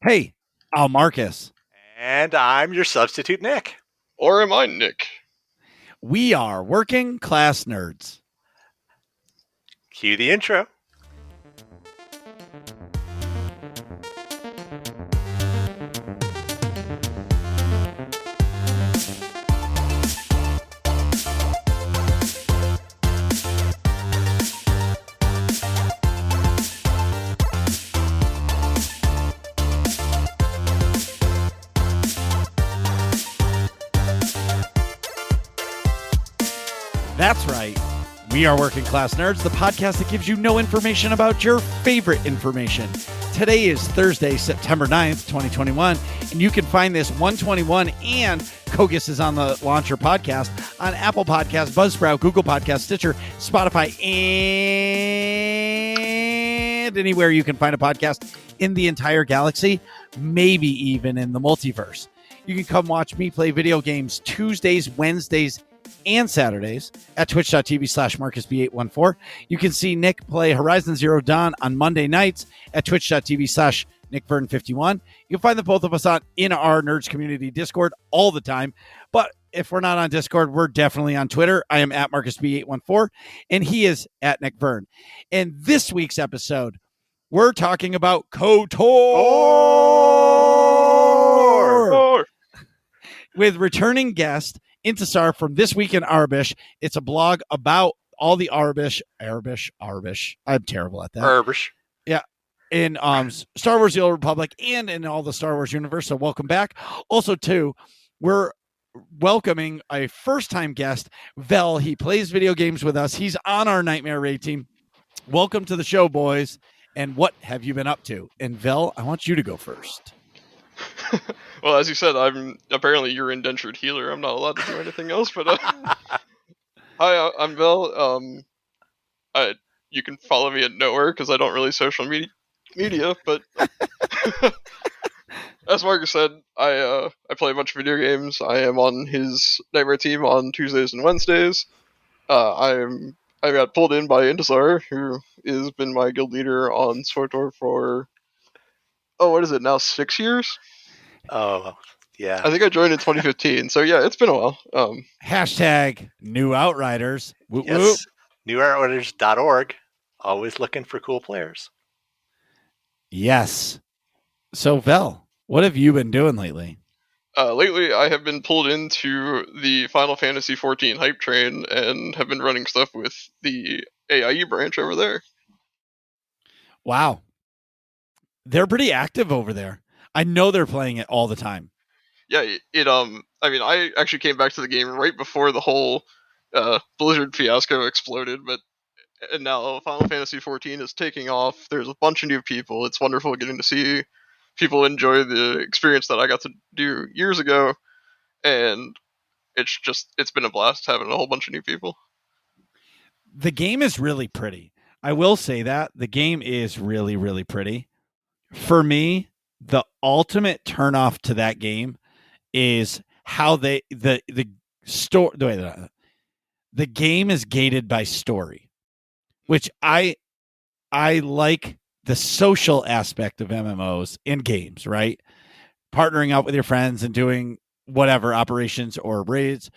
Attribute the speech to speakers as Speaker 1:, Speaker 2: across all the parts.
Speaker 1: Hey, I'm Marcus.
Speaker 2: And I'm your substitute, Nick.
Speaker 3: Or am I Nick?
Speaker 1: We are working class nerds.
Speaker 2: Cue the intro.
Speaker 1: That's right. We are Working Class Nerds, the podcast that gives you no information about your favorite information. Today is Thursday, September 9th, 2021, and you can find this 121 and Kogus is on the Launcher podcast on Apple Podcasts, Buzzsprout, Google Podcasts, Stitcher, Spotify, and anywhere you can find a podcast in the entire galaxy, maybe even in the multiverse. You can come watch me play video games Tuesdays, Wednesdays, and Saturdays at twitch.tv/MarcusB814. You can see Nick play Horizon Zero Dawn on Monday nights at twitch.tv/NickVern51. You can find the both of us in our Nerds Community Discord all the time. But if we're not on Discord, we're definitely on Twitter. I am at MarcusB814, and he is at NickVern. In this week's episode, we're talking about KOTOR with returning guest Intisar from This Week in Aurebesh. It's a blog about all the Aurebesh. I'm terrible at that.
Speaker 2: Aurebesh.
Speaker 1: Yeah. In Star Wars The Old Republic and in all the Star Wars universe. So welcome back. Also, too, we're welcoming a first-time guest, Vel. He plays video games with us. He's on our Nightmare Raid team. Welcome to the show, boys. And what have you been up to? And Vel, I want you to go first.
Speaker 3: Well, as you said, I'm apparently your indentured healer. I'm not allowed to do anything else. But hi, I'm Vel. You can follow me at nowhere because I don't really social media. But as Marcus said, I play a bunch of video games. I am on his Nightmare team on Tuesdays and Wednesdays. I got pulled in by Intisar, who has been my guild leader on SWTOR for what is it now, 6 years?
Speaker 2: Oh, yeah.
Speaker 3: I think I joined in 2015, so yeah, it's been a while.
Speaker 1: Hashtag New Outriders. Whoop,
Speaker 2: Yes.
Speaker 1: whoop.
Speaker 2: NewOutriders.org. Always looking for cool players.
Speaker 1: Yes. So, Vel, what have you been doing lately?
Speaker 3: Lately, I have been pulled into the Final Fantasy XIV hype train and have been running stuff with the AIE branch over there.
Speaker 1: Wow. They're pretty active over there. I know they're playing it all the time.
Speaker 3: Yeah, I actually came back to the game right before the whole Blizzard fiasco exploded, and now Final Fantasy XIV is taking off. There's a bunch of new people. It's wonderful getting to see people enjoy the experience that I got to do years ago, and it's been a blast having a whole bunch of new people.
Speaker 1: The game is really pretty. I will say that. The game is really, really pretty. For me, the ultimate turnoff to that game is how the game is gated by story, which I like the social aspect of MMOs in games, right? Partnering up with your friends and doing whatever operations or raids,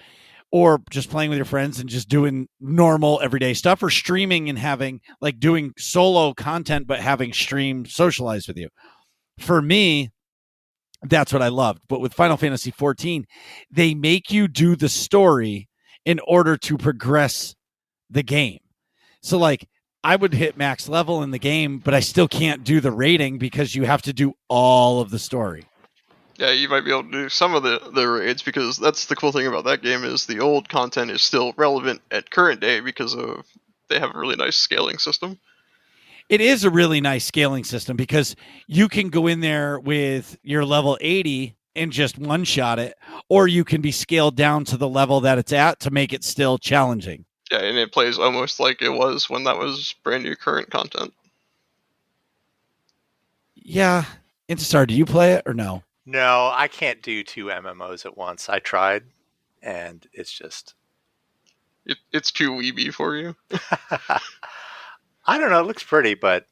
Speaker 1: or just playing with your friends and just doing normal everyday stuff, or streaming and having doing solo content, but having stream socialize with you. For me, that's what I loved. But with Final Fantasy XIV, they make you do the story in order to progress the game. So I would hit max level in the game, but I still can't do the raiding because you have to do all of the story.
Speaker 3: Yeah, you might be able to do some of the raids, because that's the cool thing about that game is the old content is still relevant at current day because they have a really nice scaling system.
Speaker 1: It is a really nice scaling system because you can go in there with your level 80 and just one-shot it, or you can be scaled down to the level that it's at to make it still challenging.
Speaker 3: Yeah, and it plays almost like it was when that was brand new current content.
Speaker 1: Yeah. Intisar, do you play it or no?
Speaker 2: No, I can't do 2 MMOs at once. I tried, and it's just...
Speaker 3: It's too weeby for you.
Speaker 2: I don't know. It looks pretty, but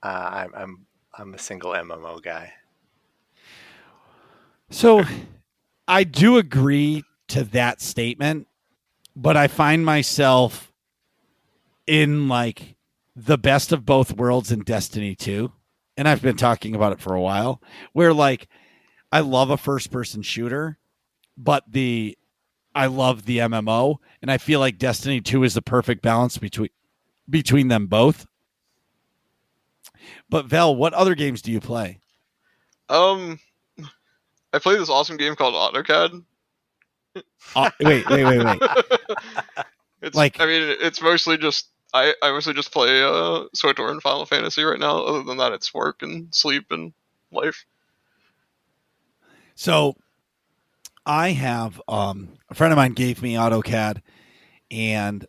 Speaker 2: I'm a single MMO guy.
Speaker 1: So I do agree to that statement, but I find myself in like the best of both worlds in Destiny 2. And I've been talking about it for a while, where like I love a first person shooter, but I love the MMO, and I feel like Destiny 2 is the perfect balance between them both. But Vel, what other games do you play?
Speaker 3: Um, I play this awesome game called AutoCAD.
Speaker 1: Wait. Like,
Speaker 3: I mean, it's mostly just I mostly just play SWTOR and Final Fantasy right now. Other than that, it's work and sleep and life.
Speaker 1: so I have a friend of mine gave me AutoCAD, and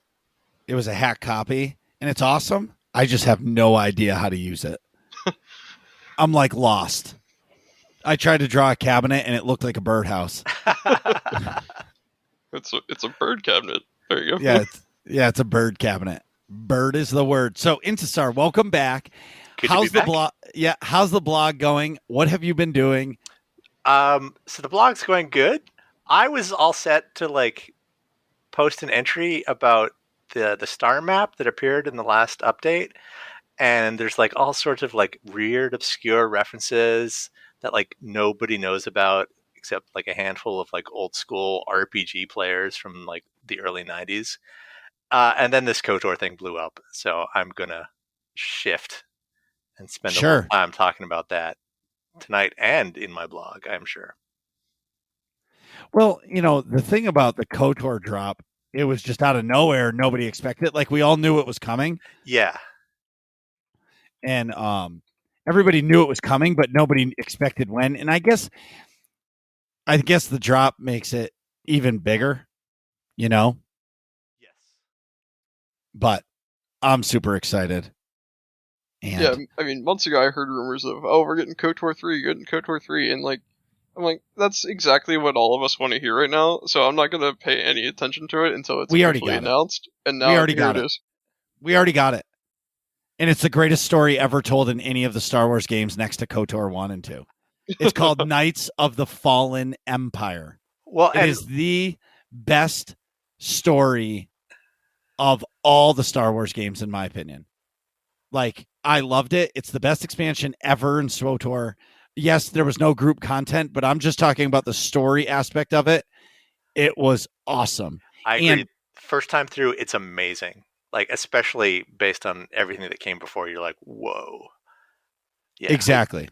Speaker 1: it was a hack copy, and it's awesome. I just have no idea how to use it. I'm like lost. I tried to draw a cabinet, and it looked like a birdhouse.
Speaker 3: It's a bird cabinet. There you go.
Speaker 1: It's a bird cabinet. Bird is the word. So Intisar, welcome back.
Speaker 2: Good
Speaker 1: How's
Speaker 2: to be
Speaker 1: the
Speaker 2: back.
Speaker 1: blog? Yeah, how's the blog going? What have you been doing?
Speaker 2: So the blog's going good. I was all set to like post an entry about the star map that appeared in the last update, and there's like all sorts of like weird, obscure references that like nobody knows about except like a handful of like old school RPG players from like the early '90s. And then this KOTOR thing blew up, so I'm gonna shift and spend a little
Speaker 1: Sure.
Speaker 2: time talking about that tonight and in my blog, I'm sure.
Speaker 1: Well, the thing about the KOTOR drop, it was just out of nowhere. Nobody expected it. Like we all knew it was coming,
Speaker 2: Yeah.
Speaker 1: and everybody knew it was coming, but nobody expected when. And I guess the drop makes it even bigger, you know.
Speaker 2: Yes.
Speaker 1: But I'm super excited. And
Speaker 3: Yeah, I mean, months ago I heard rumors of, oh, we're getting KOTOR 3, getting KOTOR 3, and like, I'm like, that's exactly what all of us want to hear right now, so I'm not going to pay any attention to it until it's
Speaker 1: We already
Speaker 3: officially
Speaker 1: got it.
Speaker 3: announced, and
Speaker 1: We
Speaker 3: now
Speaker 1: already
Speaker 3: here
Speaker 1: got
Speaker 3: it
Speaker 1: it.
Speaker 3: is.
Speaker 1: we already got it. And it's the greatest story ever told in any of the Star Wars games next to KOTOR 1 and 2. It's called Knights of the Fallen Empire.
Speaker 2: Well,
Speaker 1: It is the best story of all the Star Wars games, in my opinion. Like, I loved it. It's the best expansion ever in SWTOR. Yes, there was no group content, but I'm just talking about the story aspect of it. It was awesome.
Speaker 2: I agree.
Speaker 1: And
Speaker 2: First time through, it's amazing. Like, especially based on everything that came before, you're like, whoa. Yeah.
Speaker 1: exactly.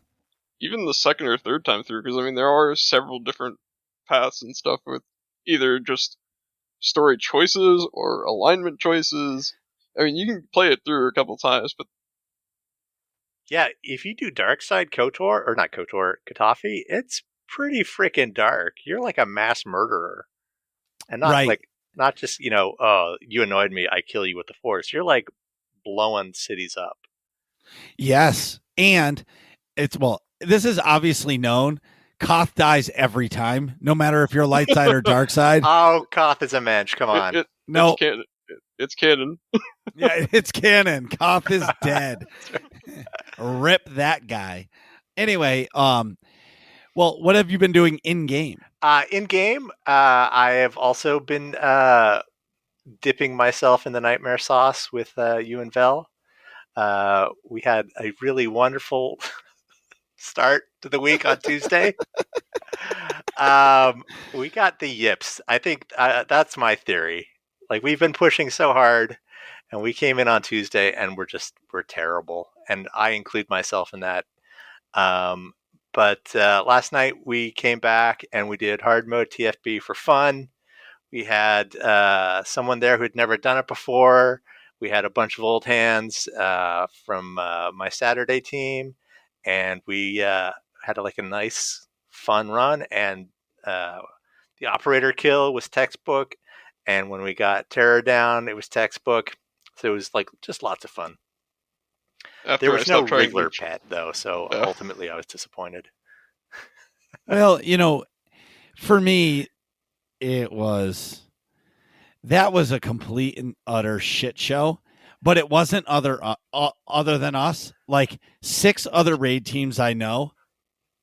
Speaker 3: Even the second or third time through, because I mean, there are several different paths and stuff with either just story choices or alignment choices. I mean, you can play it through a couple times, but
Speaker 2: Yeah, if you do Dark Side KOTOR, or not KOTOR, Katafi, it's pretty freaking dark. You're like a mass murderer. And not
Speaker 1: Right.
Speaker 2: like, not just, oh, you annoyed me, I kill you with the force. You're like blowing cities up.
Speaker 1: Yes. And this is obviously known. Koth dies every time, no matter if you're light side or dark side.
Speaker 2: Oh, Koth is a mensch. Come on.
Speaker 1: No.
Speaker 3: It's canon.
Speaker 1: Yeah, it's canon. Koth is dead. Rip that guy. Anyway, well, what have you been doing in game?
Speaker 2: In game, I have also been dipping myself in the nightmare sauce with you and Vel. We had a really wonderful start to the week on Tuesday. We got the yips. I think that's my theory. Like, we've been pushing so hard, and we came in on Tuesday, and we're terrible, and I include myself in that. But last night we came back and we did hard mode TFB for fun. We had someone there who had never done it before. We had a bunch of old hands from my Saturday team, and we had like a nice, fun run. And the operator kill was textbook, and when we got terror down, it was textbook. So it was like just lots of fun. There was no Wriggler pet though, so ultimately I was disappointed.
Speaker 1: Well, for me, that was a complete and utter shit show. But it wasn't other than us. Like 6 other raid teams I know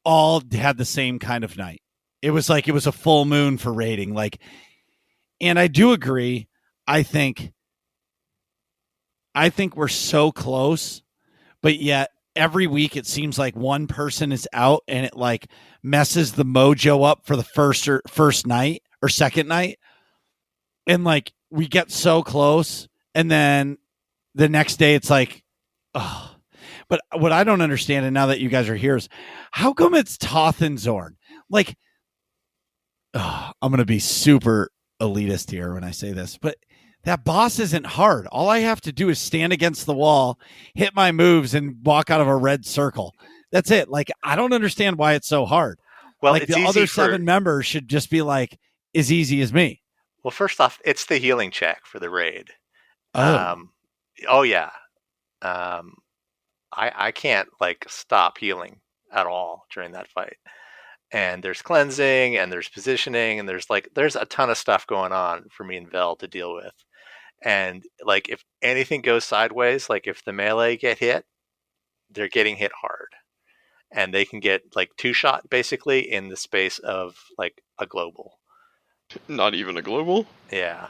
Speaker 1: all had the same kind of night. It was like it was a full moon for rating. Like, and I do agree. I think we're so close, but yet every week it seems like one person is out and it like messes the mojo up for the first night or second night. And like we get so close and then the next day it's like, oh. But what I don't understand, and now that you guys are here, is how come it's Toth and Zorn? Like, I'm going to be super elitist here when I say this, but that boss isn't hard. All I have to do is stand against the wall, hit my moves, and walk out of a red circle. That's it. Like, I don't understand why it's so hard.
Speaker 2: Well,
Speaker 1: like
Speaker 2: it's
Speaker 1: the
Speaker 2: easy
Speaker 1: other
Speaker 2: for,
Speaker 1: 7 members should just be like as easy as me.
Speaker 2: Well, first off, it's the healing check for the raid.
Speaker 1: Oh.
Speaker 2: Oh yeah. I can't like stop healing at all during that fight. And there's cleansing and there's positioning and there's a ton of stuff going on for me and Vel to deal with. And like if anything goes sideways, like if the melee get hit, they're getting hit hard. And they can get like 2-shot basically in the space of like a global.
Speaker 3: Not even a global?
Speaker 2: Yeah.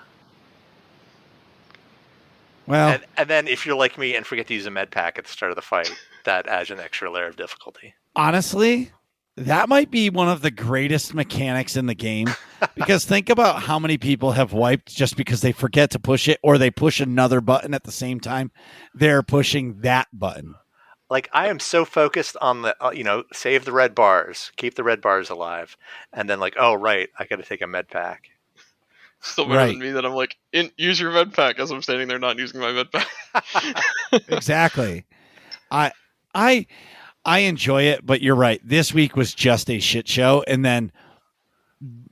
Speaker 1: Well,
Speaker 2: and then if you're like me and forget to use a med pack at the start of the fight, that adds an extra layer of difficulty.
Speaker 1: honestly, that might be one of the greatest mechanics in the game because think about how many people have wiped just because they forget to push it or they push another button at the same time they're pushing that button.
Speaker 2: Like I am so focused on the save the red bars, keep the red bars alive, and then like, oh right, I got to take a med pack.
Speaker 3: Still better than me that I'm like, use your med pack as I'm standing there not using my med pack.
Speaker 1: Exactly. I enjoy it, but you're right. This week was just a shit show. And then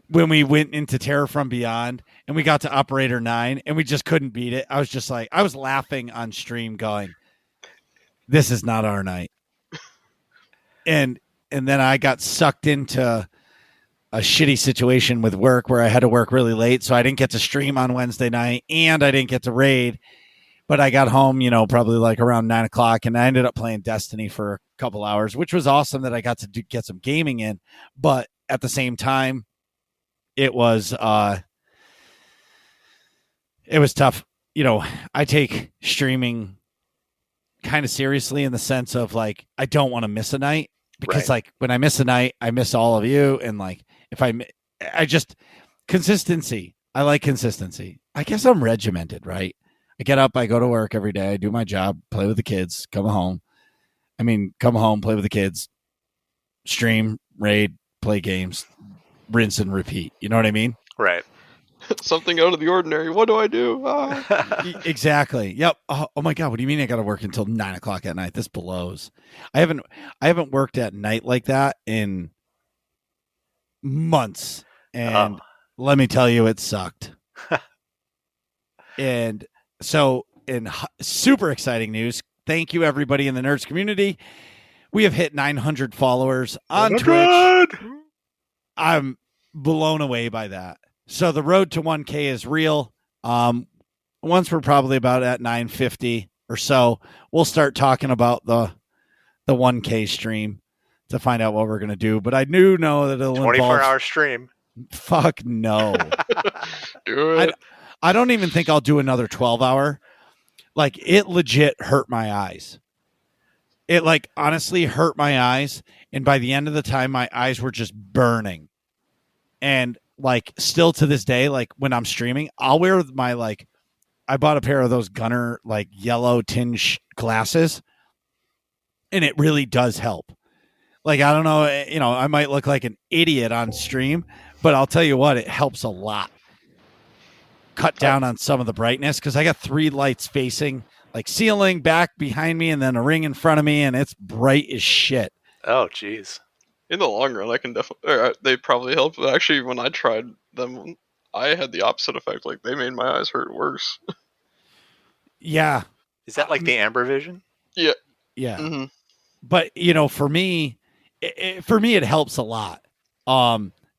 Speaker 1: when we went into Terror from Beyond and we got to Operator 9 and we just couldn't beat it, I was just like, I was laughing on stream going, this is not our night. And then I got sucked into a shitty situation with work where I had to work really late. So I didn't get to stream on Wednesday night and I didn't get to raid. But I got home, probably like around 9:00, and I ended up playing Destiny for a couple hours, which was awesome that I got to get some gaming in. But at the same time, it was tough. I take streaming kind of seriously in the sense of like I don't want to miss a night because like when I miss a night, I miss all of you, and like if I just consistency. I like consistency. I guess I'm regimented, right? I get up, I go to work every day, I do my job, play with the kids, come home, play with the kids, stream, raid, play games, rinse and repeat. You know what I mean?
Speaker 2: Right.
Speaker 3: Something out of the ordinary. What do I do?
Speaker 1: Exactly. Yep. Oh my God. What do you mean I got to work until 9:00 at night? This blows. I haven't worked at night like that in months. And let me tell you, it sucked. And so, in super exciting news, thank you everybody in the Nerds community. We have hit 900 followers on Twitch. I'm blown away by that. So the road to 1K is real. Once we're probably about at 950 or so, we'll start talking about the 1K stream to find out what we're going to do. But I do know that it'll
Speaker 2: 24-hour stream.
Speaker 1: Fuck no.
Speaker 3: Do it.
Speaker 1: I don't even think I'll do another 12-hour. Like, it legit hurt my eyes. It, like, honestly hurt my eyes. And by the end of the time, my eyes were just burning. And, like, still to this day, like, when I'm streaming, I'll wear my, like, I bought a pair of those Gunner, like, yellow tinge glasses. And it really does help. Like, I don't know, I might look like an idiot on stream, but I'll tell you what, it helps a lot. Cut down on some of the brightness because I got 3 lights facing, like ceiling, back, behind me, and then a ring in front of me, and it's bright as shit.
Speaker 2: Oh, jeez.
Speaker 3: In the long run, I can definitely. They probably help. But actually, when I tried them, I had the opposite effect. Like they made my eyes hurt worse.
Speaker 1: Yeah.
Speaker 2: Is that like the amber vision?
Speaker 3: Yeah.
Speaker 1: Yeah.
Speaker 3: Mm-hmm.
Speaker 1: But for me, it helps a lot.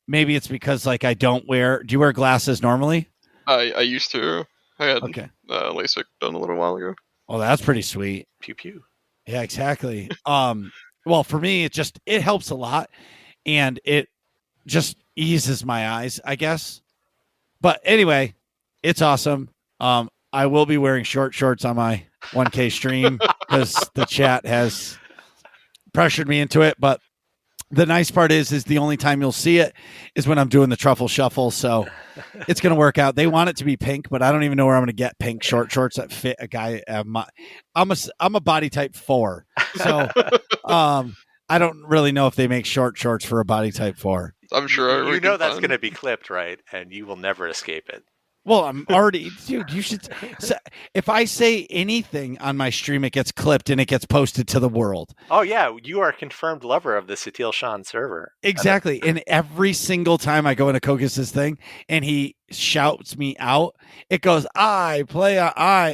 Speaker 1: Maybe it's because like I don't wear. Do you wear glasses normally?
Speaker 3: I used to. I had
Speaker 1: LASIK
Speaker 3: done a little while ago.
Speaker 1: Oh, that's pretty sweet.
Speaker 2: Pew pew.
Speaker 1: Yeah, exactly. Well, for me, it helps a lot, and just eases my eyes, I guess. But anyway, it's awesome. I will be wearing short shorts on my 1K stream because the chat has pressured me into it. But the nice part is the only time you'll see it is when I'm doing the truffle shuffle. So it's going to work out. They want it to be pink, but I don't even know where I'm going to get pink short shorts that fit a guy. I'm a body type 4. So I don't really know if they make short shorts for a body type 4.
Speaker 3: I'm sure
Speaker 2: you know that's going to be clipped, right? And you will never escape it.
Speaker 1: Well, I'm already, dude, you should. So if I say anything on my stream, it gets clipped and it gets posted to the world.
Speaker 2: Oh, yeah. You are a confirmed lover of the Sutil Sean server.
Speaker 1: Exactly. And every single time I go into Kokis's thing and he shouts me out, it goes, I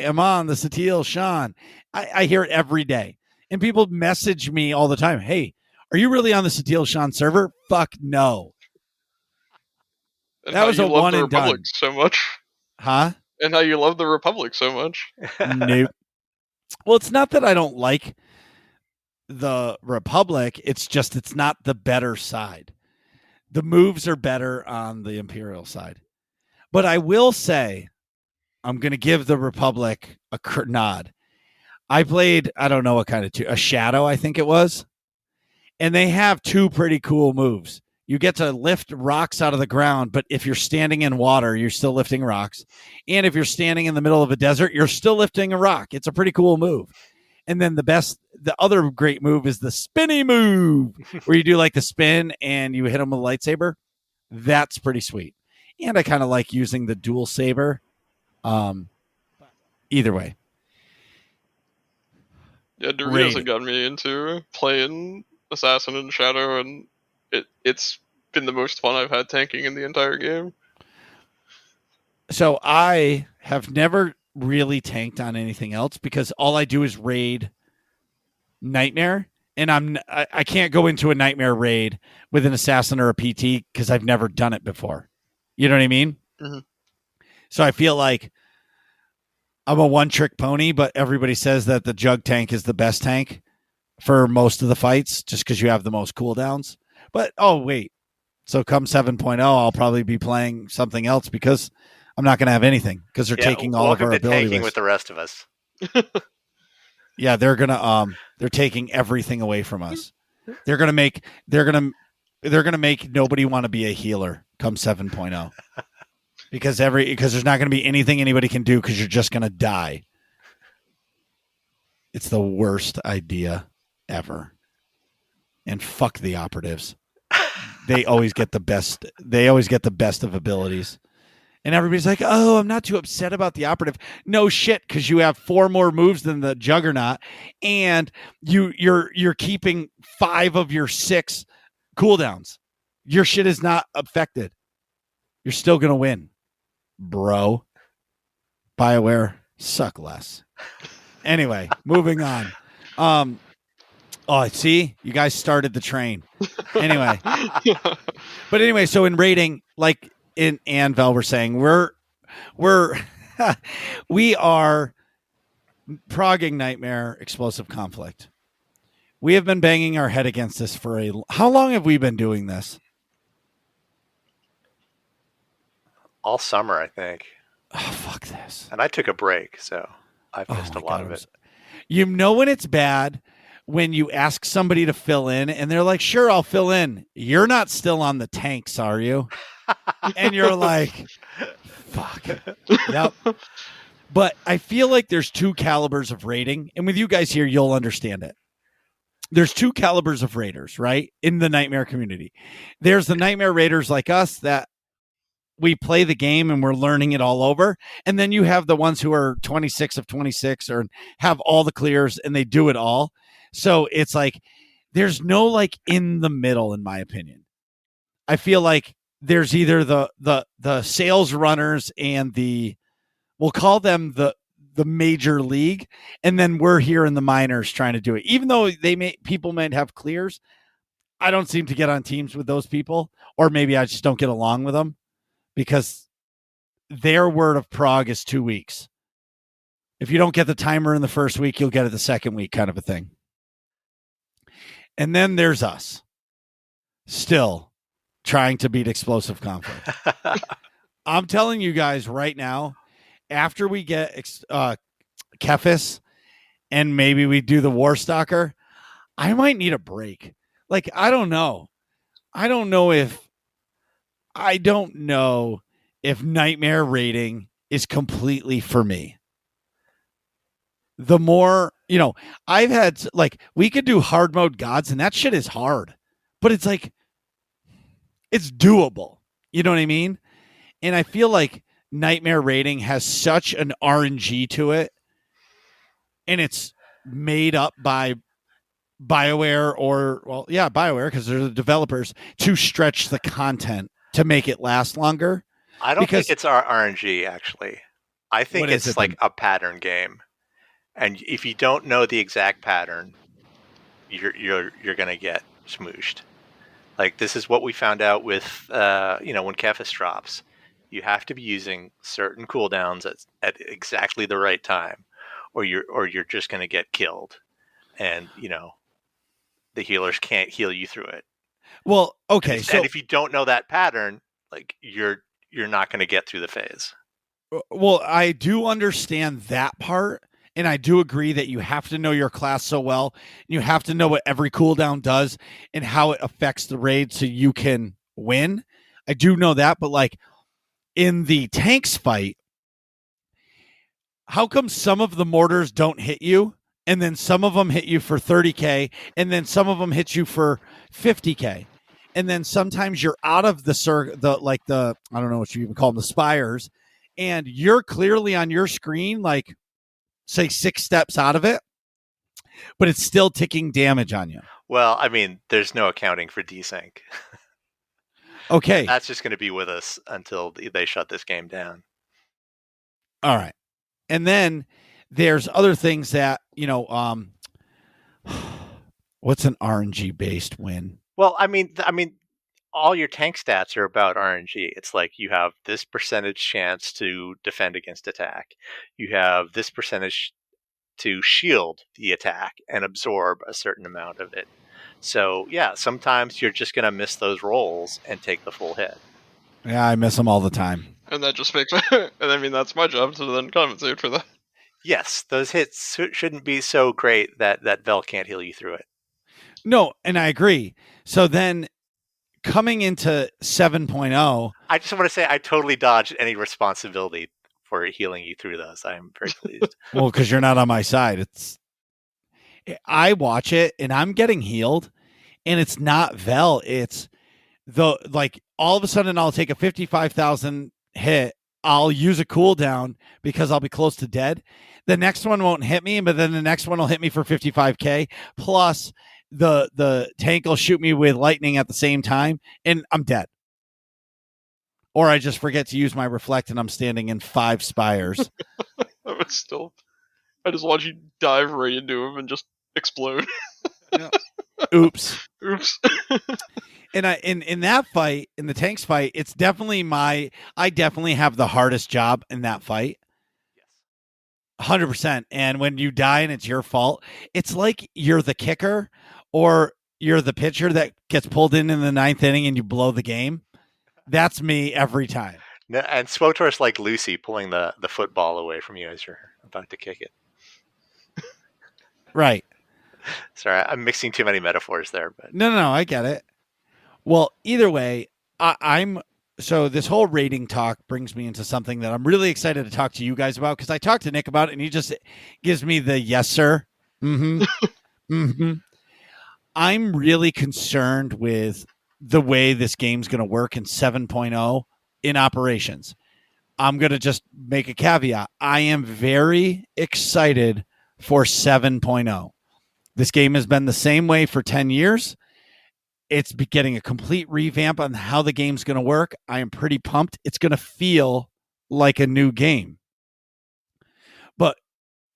Speaker 1: am on the Sutil Sean. I hear it every day. And people message me all the time. Hey, are you really on the Sutil Sean server? Fuck no.
Speaker 3: And
Speaker 1: that was a one and
Speaker 3: Republic
Speaker 1: done.
Speaker 3: So much.
Speaker 1: Huh?
Speaker 3: And how you love the Republic so much.
Speaker 1: Nope. Well, it's not that I don't like the Republic. It's just it's not the better side. The moves are better on the Imperial side. But I will say, I'm going to give the Republic a nod. I played, I don't know what kind of a Shadow, I think it was. And they have 2 pretty cool moves. You get to lift rocks out of the ground, but if you're standing in water, you're still lifting rocks. And if you're standing in the middle of a desert, you're still lifting a rock. It's a pretty cool move. And then the other great move is the spinny move, where you do like the spin and you hit them with a lightsaber. That's pretty sweet. And I kind of like using the dual saber. Either way.
Speaker 3: Yeah, Doritos have gotten me into playing Assassin and Shadow, and it's been the most fun I've had tanking in the entire game.
Speaker 1: So I have never really tanked on anything else because all I do is raid Nightmare, and I can't go into a Nightmare raid with an Assassin or a PT because I've never done it before. You know what I mean?
Speaker 3: Mm-hmm.
Speaker 1: So I feel like I'm a one-trick pony, but everybody says that the Jug tank is the best tank for most of the fights just because you have the most cooldowns. But, oh, wait. So come 7.0, I'll probably be playing something else because I'm not going to have anything because they're taking all of our ability
Speaker 2: tanking with the rest of us.
Speaker 1: Yeah, they're taking everything away from us. They're gonna make nobody want to be a healer come 7.0 because there's not going to be anything anybody can do because you're just going to die. It's the worst idea ever. And fuck the operatives. They always get the best. They always get the best of abilities. And everybody's like, "Oh, I'm not too upset about the operative." No shit, because you have 4 more moves than the Juggernaut, and you're keeping 5 of your 6 cooldowns. Your shit is not affected. You're still gonna win, bro. BioWare, suck less. Anyway, moving on. Oh, see, you guys started the train. Anyway, so in rating, like in Vel, we're saying we are progging Nightmare Explosive Conflict. We have been banging our head against this for how long have we been doing this?
Speaker 2: All summer, I think.
Speaker 1: Oh, fuck this.
Speaker 2: And I took a break, so I've missed a lot of it.
Speaker 1: You know when it's bad when you ask somebody to fill in and they're like, sure, I'll fill in. You're not still on the tanks, are you? And you're like, fuck. Yep. But I feel like there's 2 calibers of rating. And with you guys here, you'll understand it. There's 2 calibers of raiders, right? In the Nightmare community. There's the Nightmare raiders like us that we play the game and we're learning it all over. And then you have the ones who are 26 of 26 or have all the clears and they do it all. So it's like, there's no like in the middle, in my opinion. I feel like there's either the sales runners and we'll call them the major league. And then we're here in the minors trying to do it. Even though people might have clears, I don't seem to get on teams with those people, or maybe I just don't get along with them because their word of prog is 2 weeks. If you don't get the timer in the first week, you'll get it the second week, kind of a thing. And then there's us still trying to beat explosive conflict. I'm telling you guys right now, after we get Kefis and maybe we do the War Stalker, I might need a break. Like, I don't know. I don't know if Nightmare raiding is completely for me. The more, I've had, like, we could do hard mode gods and that shit is hard, but it's like, it's doable. You know what I mean? And I feel like Nightmare raiding has such an RNG to it, and it's made up by BioWare BioWare, because they're the developers, to stretch the content to make it last longer.
Speaker 2: I don't think it's our RNG, actually. I think it's like a pattern game. And if you don't know the exact pattern, you're going to get smooshed. Like, this is what we found out with, when Kefis drops. You have to be using certain cooldowns at exactly the right time, or you're just going to get killed. And, the healers can't heal you through it.
Speaker 1: Well, okay.
Speaker 2: And if you don't know that pattern, like, you're not going to get through the phase.
Speaker 1: Well, I do understand that part. And I do agree that you have to know your class so well. You have to know what every cooldown does and how it affects the raid so you can win. I do know that. But, like, in the tanks fight, how come some of the mortars don't hit you? And then some of them hit you for 30K. And then some of them hit you for 50K. And then sometimes you're out of the I don't know what you even call them, the spires. And you're clearly on your screen, like, say 6 steps out of it, but it's still ticking damage on you.
Speaker 2: Well, I mean, there's no accounting for desync.
Speaker 1: Okay.
Speaker 2: That's just going to be with us until they shut this game down.
Speaker 1: All right. And then there's other things that, what's an RNG based win?
Speaker 2: Well, I mean, all your tank stats are about RNG. It's like you have this percentage chance to defend against attack. You have this percentage to shield the attack and absorb a certain amount of it. So, yeah, sometimes you're just going to miss those rolls and take the full hit.
Speaker 1: Yeah, I miss them all the time.
Speaker 3: And that just makes and I mean, that's my job to then compensate for that.
Speaker 2: Yes, those hits shouldn't be so great that Vel can't heal you through it.
Speaker 1: No, and I agree. So then coming into 7.0,
Speaker 2: I just want to say I totally dodged any responsibility for healing you through those. I am very pleased.
Speaker 1: Well, because you're not on my side. I watch it and I'm getting healed, and it's not Vel. It's all of a sudden I'll take a 55,000 hit. I'll use a cooldown because I'll be close to dead. The next one won't hit me, but then the next one will hit me for 55K. Plus the tank will shoot me with lightning at the same time, and I'm dead. Or I just forget to use my reflect and I'm standing in 5 spires.
Speaker 3: But still, I just watch you dive right into him and just explode.
Speaker 1: Yeah. Oops.
Speaker 3: And
Speaker 1: in that fight, in the tanks fight, it's definitely I definitely have the hardest job in that fight. Yes. 100%. And when you die and it's your fault, it's like you're the kicker or you're the pitcher that gets pulled in the 9th inning and you blow the game. That's me every time.
Speaker 2: And SWTOR's like Lucy pulling the football away from you as you're about to kick it.
Speaker 1: Right.
Speaker 2: Sorry, I'm mixing too many metaphors there. But
Speaker 1: No, I get it. Well, either way, so this whole rating talk brings me into something that I'm really excited to talk to you guys about, because I talked to Nick about it and he just gives me the yes, sir. Mm-hmm. Mm-hmm. I'm really concerned with the way this game's going to work in 7.0 in operations. I'm going to just make a caveat. I am very excited for 7.0. This game has been the same way for 10 years. It's getting a complete revamp on how the game's going to work. I am pretty pumped. It's going to feel like a new game. But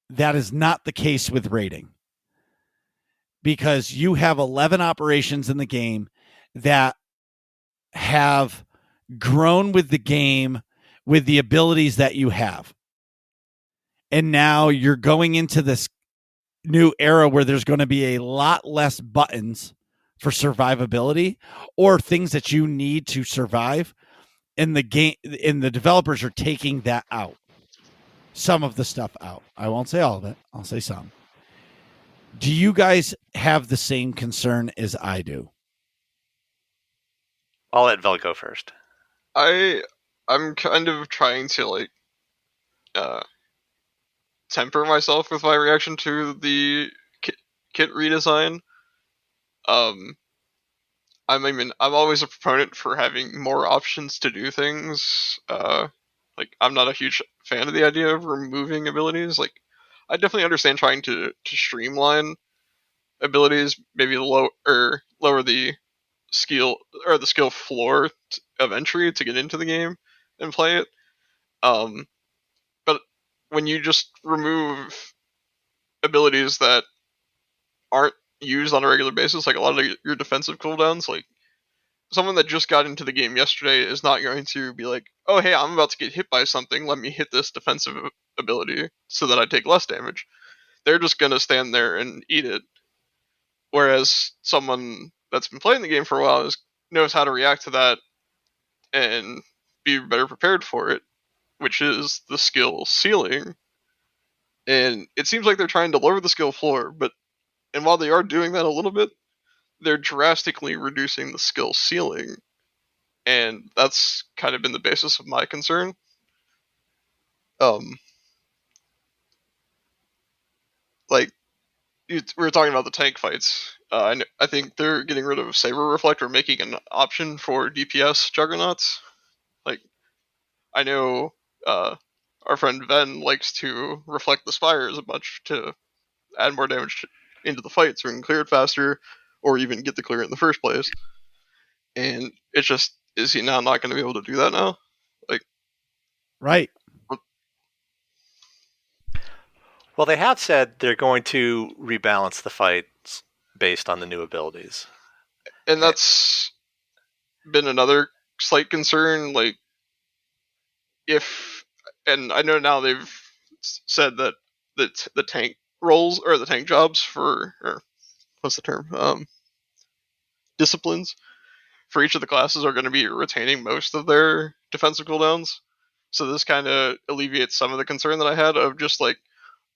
Speaker 1: that is not the case with rating, because you have 11 operations in the game that have grown with the game with the abilities that you have. And now you're going into this new era where there's going to be a lot less buttons for survivability or things that you need to survive. And the developers are taking that out. Some of the stuff out. I won't say all of it. I'll say some. Do you guys have the same concern as I do?
Speaker 2: I'll let Vel go first.
Speaker 3: I'm kind of trying to like temper myself with my reaction to the kit redesign. I'm always a proponent for having more options to do things. Like I'm not a huge fan of the idea of removing abilities. Like I definitely understand trying to streamline abilities, maybe lower the skill or the skill floor of entry to get into the game and play it. But when you just remove abilities that aren't used on a regular basis, like a lot of your defensive cooldowns, like someone that just got into the game yesterday is not going to be like, oh hey, I'm about to get hit by something, let me hit this defensive ability so that I take less damage. They're just going to stand there and eat it. Whereas someone that's been playing the game for a while knows how to react to that and be better prepared for it, which is the skill ceiling. And it seems like they're trying to lower the skill floor, and while they are doing that a little bit, they're drastically reducing the skill ceiling. And that's kind of been the basis of my concern. Like we were talking about the tank fights. I think they're getting rid of Saber Reflector, making an option for DPS juggernauts. Like I know our friend Ven likes to reflect the spires a bunch to add more damage into the fight so we can clear it faster, or even get the clear in the first place. And it's just, is he now not going to be able to do that now? Like,
Speaker 1: right.
Speaker 2: Well, they have said they're going to rebalance the fights based on the new abilities.
Speaker 3: And that's been another slight concern. Like, and I know now they've said that the tank roles, or the tank jobs or what's the term? Disciplines for each of the classes are going to be retaining most of their defensive cooldowns. So this kind of alleviates some of the concern that I had of just like,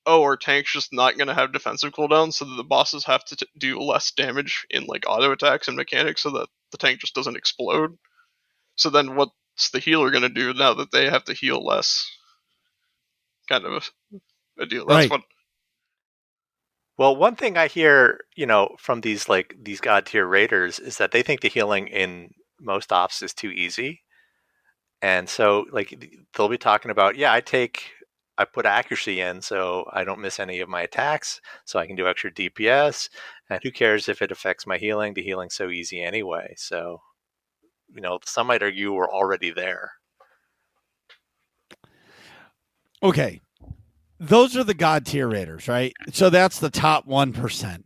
Speaker 3: oh, our tank's just not going to have defensive cooldowns, so that the bosses have to do less damage in like auto attacks and mechanics so that the tank just doesn't explode. So then what's the healer going to do now that they have to heal less? Kind of a deal. That's
Speaker 1: Right.
Speaker 3: what.
Speaker 2: Well, one thing I hear, from these god tier raiders is that they think the healing in most ops is too easy. And so they'll be talking about, I put accuracy in so I don't miss any of my attacks, so I can do extra DPS, and who cares if it affects my healing? The healing's so easy anyway. So, some might argue we're already there.
Speaker 1: Okay. Those are the god tier raiders, right? So that's the top 1%.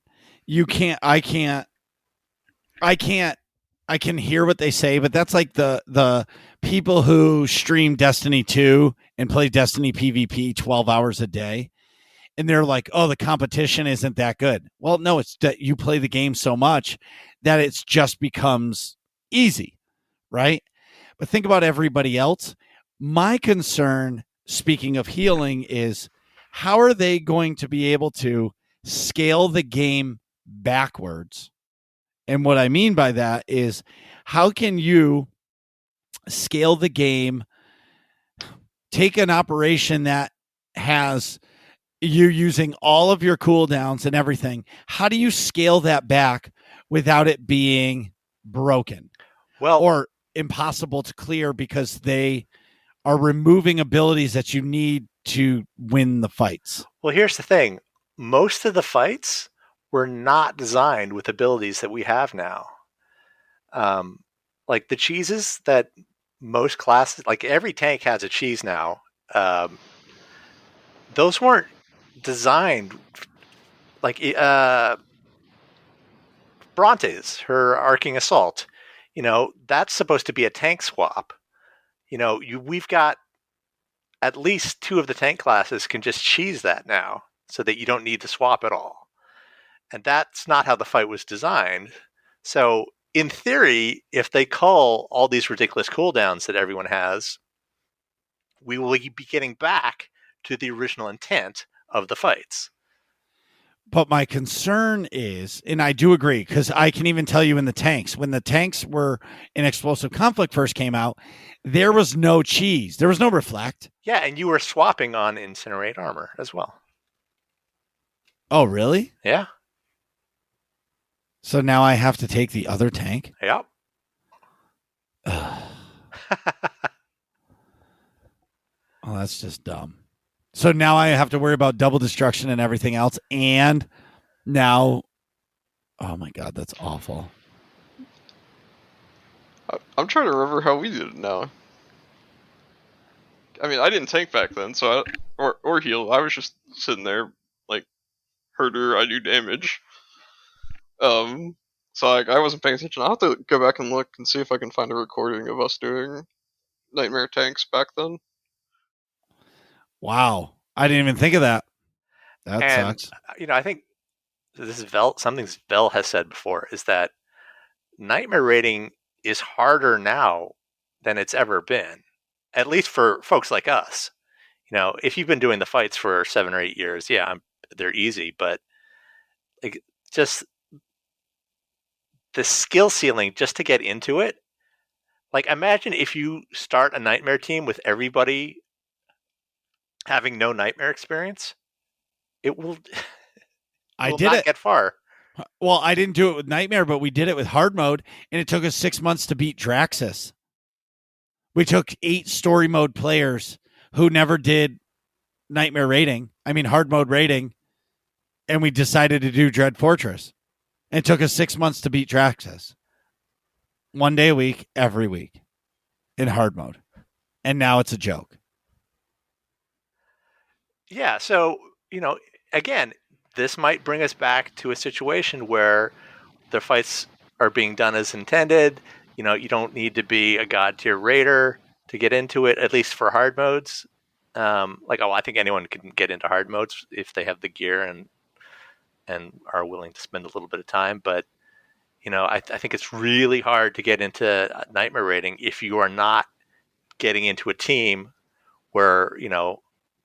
Speaker 1: I can hear what they say, but that's like the people who stream Destiny 2 and play Destiny PvP 12 hours a day. And they're like, oh, the competition isn't that good. Well, no, it's that you play the game so much that it's just becomes easy, right? But think about everybody else. My concern, speaking of healing, is how are they going to be able to scale the game backwards? And what I mean by that is, how can you scale the game, take an operation that has you using all of your cooldowns and everything? How do you scale that back without it being broken or impossible to clear because they are removing abilities that you need to win the fights?
Speaker 2: Well, here's the thing. Most of the fights were not designed with abilities that we have now. Like the cheeses that most classes, like every tank has a cheese now. Those weren't designed like Bronte's, her arcing assault. That's supposed to be a tank swap. We've got at least 2 of the tank classes can just cheese that now, so that you don't need to swap at all. And that's not how the fight was designed. So in theory, if they cull all these ridiculous cooldowns that everyone has, we will be getting back to the original intent of the fights.
Speaker 1: But my concern is, and I do agree, because I can even tell you in the tanks, when the tanks were in Explosive Conflict first came out, there was no cheese. There was no reflect.
Speaker 2: Yeah, and you were swapping on Incinerate armor as well.
Speaker 1: Oh, really?
Speaker 2: Yeah.
Speaker 1: So now I have to take the other tank?
Speaker 2: Yep.
Speaker 1: Oh, that's just dumb. So now I have to worry about double destruction and everything else. And now, oh my God, that's awful.
Speaker 3: I'm trying to remember how we did it now. I mean, I didn't tank back then, so or heal. I was just sitting there like herder. I do damage. So like I wasn't paying attention. I'll have to go back and look and see if I can find a recording of us doing Nightmare tanks back then.
Speaker 1: Wow. I didn't even think of that. That
Speaker 2: and,
Speaker 1: sucks.
Speaker 2: I think this is something Vel has said before, is that Nightmare rating is harder now than it's ever been, at least for folks like us. If you've been doing the fights for 7 or 8 years, yeah, they're easy, but like just the skill ceiling just to get into it. Like, imagine if you start a Nightmare team with everybody having no Nightmare experience. It will.
Speaker 1: I
Speaker 2: will
Speaker 1: did
Speaker 2: not
Speaker 1: it.
Speaker 2: get far.
Speaker 1: Well, I didn't do it with Nightmare, but we did it with hard mode, and it took us 6 months to beat Draxus. We took 8 story mode players who never did Nightmare rating. I mean, hard mode rating, and we decided to do Dread Fortress. And it took us 6 months to beat Draxus. 1 day a week, every week, in hard mode. And now it's a joke.
Speaker 2: Yeah, so, again, this might bring us back to a situation where the fights are being done as intended. You don't need to be a god tier raider to get into it, at least for hard modes. I think anyone can get into hard modes if they have the gear and are willing to spend a little bit of time. But, I think it's really hard to get into Nightmare rating if you are not getting into a team where,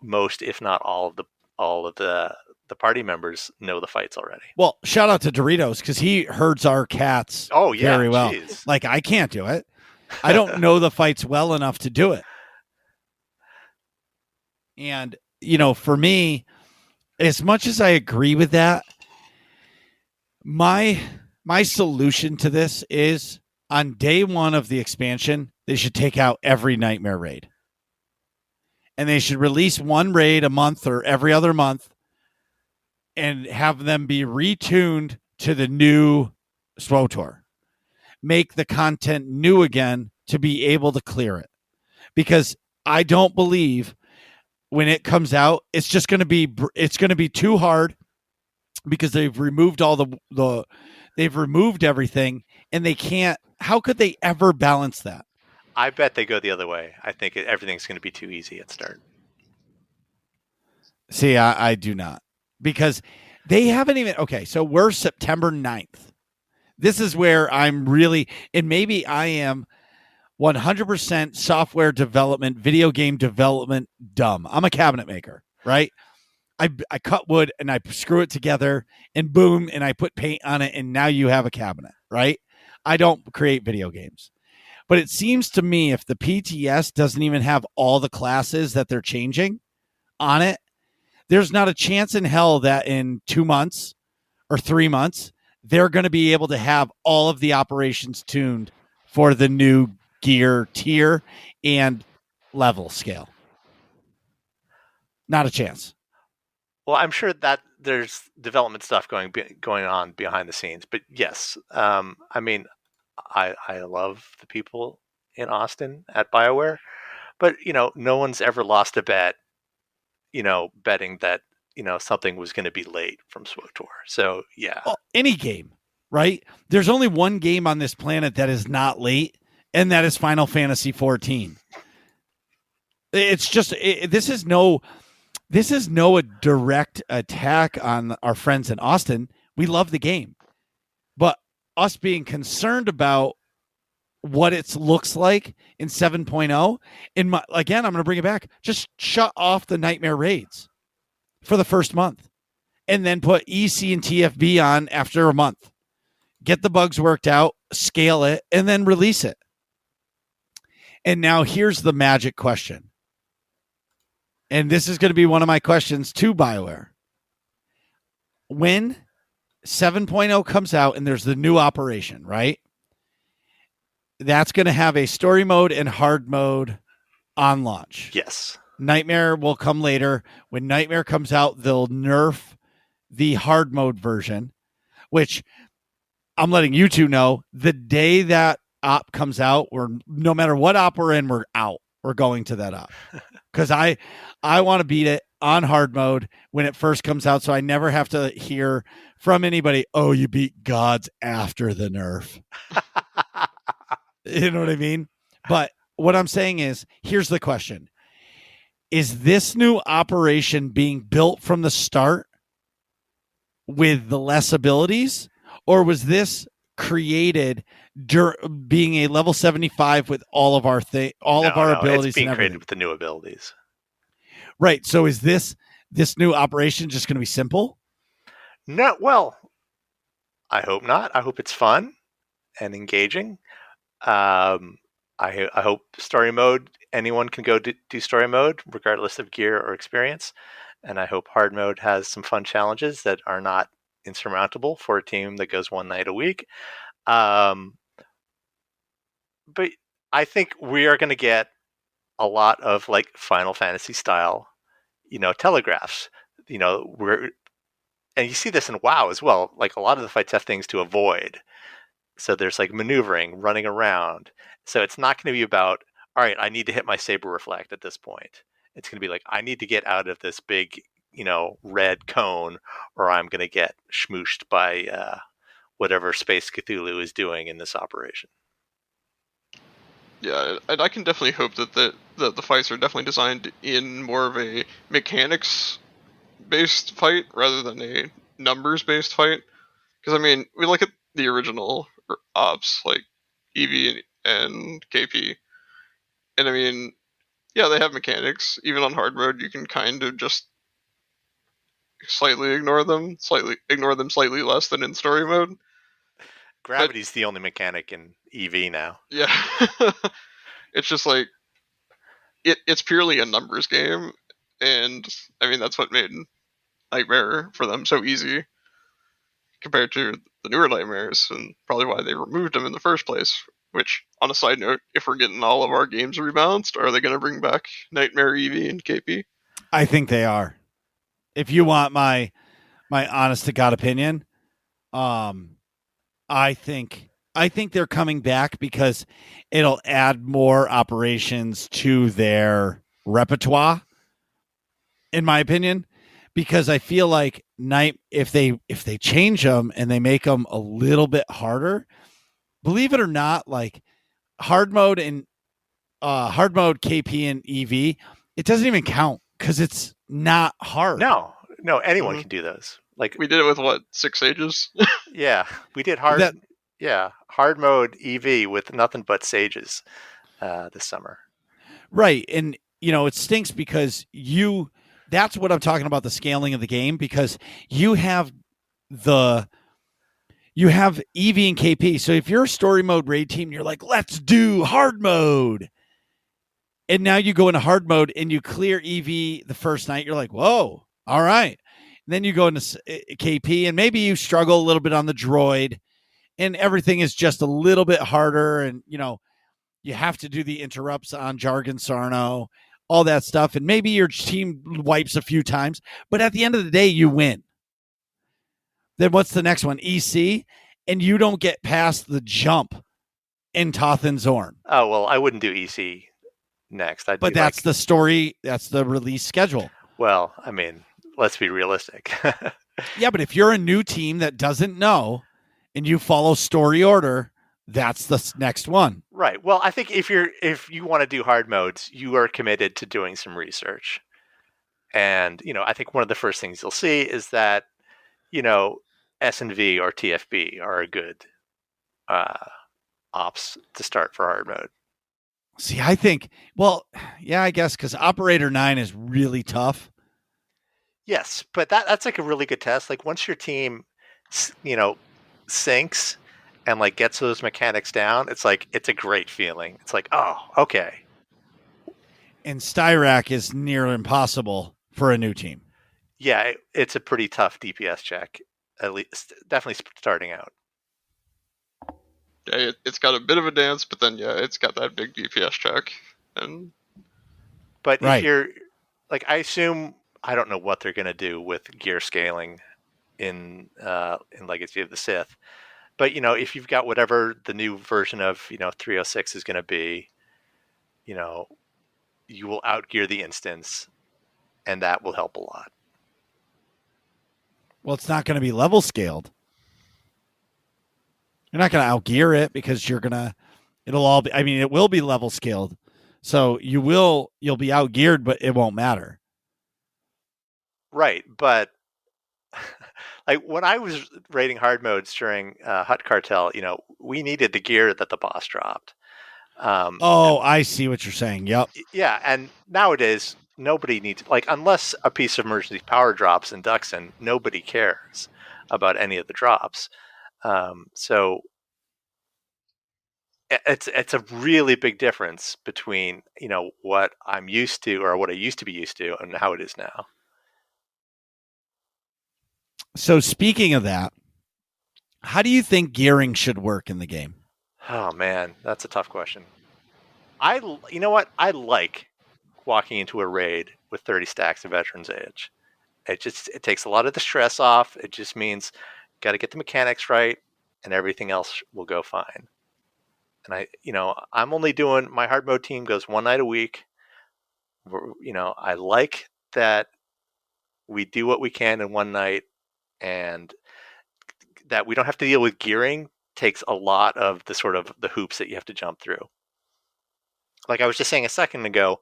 Speaker 2: most, if not all of the party members know the fights already.
Speaker 1: Well, shout out to Doritos, because he herds our cats very well.
Speaker 2: Geez.
Speaker 1: Like, I can't do it. I don't know the fights well enough to do it. And, for me, as much as I agree with that, my solution to this is on day 1 of the expansion, they should take out every Nightmare raid. And they should release 1 raid a month or every other month and have them be retuned to the new SWTOR. Make the content new again to be able to clear it. Because I don't believe when it comes out, it's going to be too hard, because they've removed they've removed everything, and they can't. How could they ever balance that?
Speaker 2: I bet they go the other way. I think everything's going to be too easy at start.
Speaker 1: See, I do not, because they haven't even. Okay, so we're September 9th. This is where I'm really, and maybe I am 100% software development, video game development dumb. I'm a cabinet maker, right? I cut wood and I screw it together and boom, and I put paint on it, and now you have a cabinet, right? I don't create video games. But it seems to me if the PTS doesn't even have all the classes that they're changing on it, there's not a chance in hell that in 2 months or 3 months, they're going to be able to have all of the operations tuned for the new gear tier and level scale. Not a chance.
Speaker 2: Well, I'm sure that there's development stuff going on behind the scenes, but yes, I mean, I love the people in Austin at BioWare, but no one's ever lost a bet, betting that something was going to be late from SWTOR. So yeah,
Speaker 1: well, any game, right? There's only one game on this planet that is not late, and that is Final Fantasy 14. It's just this is no direct attack on our friends in Austin. We love the game, but us being concerned about what it looks like in 7.0. Again, I'm going to bring it back. Just shut off the nightmare raids for the first month and then put EC and TFB on after a month. Get the bugs worked out, scale it, and then release it. And now here's the magic question. And this is going to be one of my questions to BioWare. When 7.0 comes out and there's the new operation, right? That's going to have a story mode and hard mode on launch.
Speaker 2: Yes.
Speaker 1: Nightmare will come later. When Nightmare comes out, they'll nerf the hard mode version, which I'm letting you two know the day that op comes out, or no matter what op we're in, we're out. We're going to that op because I want to beat it on hard mode when it first comes out, so I never have to hear from anybody, oh, you beat gods after the nerf. You know what I mean? But what I'm saying is, here's the question. Is this new operation being built from the start with the less abilities, or was this created being a level 75 with all of our abilities?
Speaker 2: It's being created with the new abilities.
Speaker 1: Right. So is this new operation just going to be simple?
Speaker 2: No. Well, I hope not. I hope it's fun and engaging. I hope story mode, anyone can go do story mode regardless of gear or experience. And I hope hard mode has some fun challenges that are not insurmountable for a team that goes one night a week. But I think we are going to get a lot of like Final Fantasy style, telegraphs. And you see this in WoW as well. Like a lot of the fights have things to avoid. So there's like maneuvering, running around. So it's not going to be about, all right, I need to hit my Saber Reflect at this point. It's going to be like, I need to get out of this big, red cone, or I'm going to get schmooshed by whatever Space Cthulhu is doing in this operation.
Speaker 3: Yeah, and I can definitely hope that the fights are definitely designed in more of a mechanics-based fight rather than a numbers-based fight. Because, I mean, we look at the original ops, like EV and KP, and I mean, yeah, they have mechanics. Even on hard mode, you can kind of just slightly ignore them slightly less than in story mode.
Speaker 2: Gravity's the only mechanic in EV now.
Speaker 3: Yeah. It's just like it's purely a numbers game, and I mean that's what made Nightmare for them so easy compared to the newer Nightmares, and probably why they removed them in the first place. Which, on a side note, if we're getting all of our games rebalanced, are they going to bring back Nightmare EV and KP?
Speaker 1: I think they are. If you want my honest to God opinion, I think they're coming back because it'll add more operations to their repertoire, in my opinion. Because I feel like if they change them and they make them a little bit harder, believe it or not, like hard mode KP and EV, it doesn't even count because it's not hard.
Speaker 2: No, anyone can do those. Like
Speaker 3: we did it with what, 6 sages?
Speaker 2: Yeah, we did hard mode EV with nothing but sages this summer.
Speaker 1: Right, and it stinks because that's what I'm talking about, the scaling of the game, because you have EV and KP. So if you're a story mode raid team, you're like, let's do hard mode. And now you go into hard mode and you clear EV the first night. You're like, whoa, all right. And then you go into KP and maybe you struggle a little bit on the droid and everything is just a little bit harder. And, you have to do the interrupts on Jargon Sarno, all that stuff. And maybe your team wipes a few times, but at the end of the day, you win. Then what's the next one? EC, and you don't get past the jump in Toth and Zorn.
Speaker 2: Oh, well, I wouldn't do EC next.
Speaker 1: But that's the story. That's the release schedule.
Speaker 2: Well, I mean, let's be realistic.
Speaker 1: Yeah, but if you're a new team that doesn't know and you follow story order, that's the next one.
Speaker 2: Right. Well, I think if you want to do hard modes, you are committed to doing some research. And, I think one of the first things you'll see is that, S&V or TFB are a good ops to start for hard mode.
Speaker 1: See, I think, well, yeah, I guess because Operator 9 is really tough.
Speaker 2: Yes, but that's like a really good test. Like once your team, sinks and like gets those mechanics down, it's like it's a great feeling. It's like, oh, okay,
Speaker 1: And Styrac is near impossible for a new team.
Speaker 2: yeah, it's a pretty tough DPS check. At least, definitely starting out.
Speaker 3: Yeah, it's got a bit of a dance, but then yeah, it's got that big DPS check. And
Speaker 2: But if
Speaker 1: Right.
Speaker 2: you're like, I assume I don't know what they're gonna do with gear scaling in Legacy of the Sith. But if you've got whatever the new version of 306 is going to be, you will outgear the instance, and that will help a lot.
Speaker 1: Well, it's not going to be level scaled. You're not going to outgear it because it'll all be, I mean, it will be level scaled. So you'll be outgeared, but it won't matter.
Speaker 2: Right, but like when I was raiding hard modes during Hut Cartel, we needed the gear that the boss dropped.
Speaker 1: I see what you're saying. Yep.
Speaker 2: Yeah, and nowadays nobody needs, like, unless a piece of emergency power drops in Duxon, nobody cares about any of the drops. So it's a really big difference between what I'm used to, or what I used to be used to, and how it is now.
Speaker 1: So speaking of that, how do you think gearing should work in the game?
Speaker 2: Oh man, that's a tough question. You know what? I like walking into a raid with 30 stacks of Veteran's Age. It takes a lot of the stress off. It just means got to get the mechanics right, and everything else will go fine. And I'm only doing, my hard mode team goes one night a week. I like that we do what we can in one night, and that we don't have to deal with gearing takes a lot of the sort of the hoops that you have to jump through. Like I was just saying a second ago,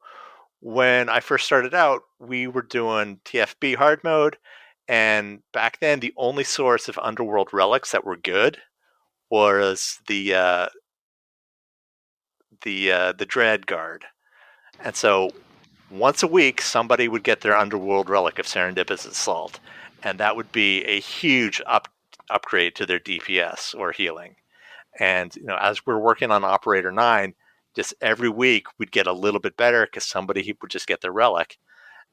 Speaker 2: when I first started out, we were doing TFB hard mode, and back then the only source of underworld relics that were good was the Dread Guard. And so once a week, somebody would get their underworld relic of Serendipitous Assault, and that would be a huge upgrade to their DPS or healing. And as we're working on Operator 9, just every week we'd get a little bit better because somebody would just get their relic.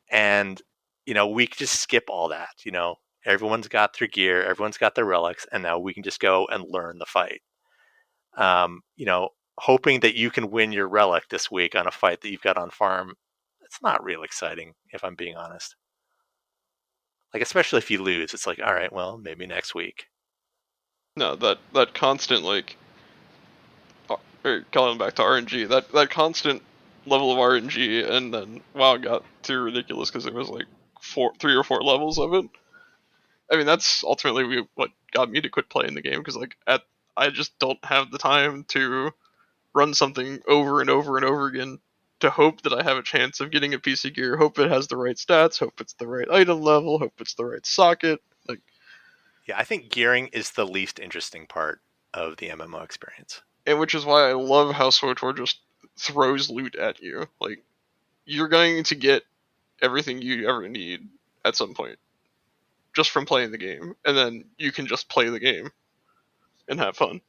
Speaker 2: And we could just skip all that. Everyone's got their gear, everyone's got their relics, and now we can just go and learn the fight. Hoping that you can win your relic this week on a fight that you've got on farm, it's not real exciting, if I'm being honest. Like, especially if you lose, it's like, all right, well, maybe next week.
Speaker 3: no, that constant, like, calling back to RNG, that constant level of RNG, and then WoW got too ridiculous because there was like 3 or 4 levels of it. I mean, that's ultimately what got me to quit playing the game, because like I just don't have the time to run something over and over and over again to hope that I have a chance of getting a piece of gear, hope it has the right stats, hope it's the right item level, hope it's the right socket. Like,
Speaker 2: yeah, I think gearing is the least interesting part of the MMO experience.
Speaker 3: And which is why I love how SWTOR just throws loot at you. Like, you're going to get everything you ever need at some point, just from playing the game, and then you can just play the game and have fun.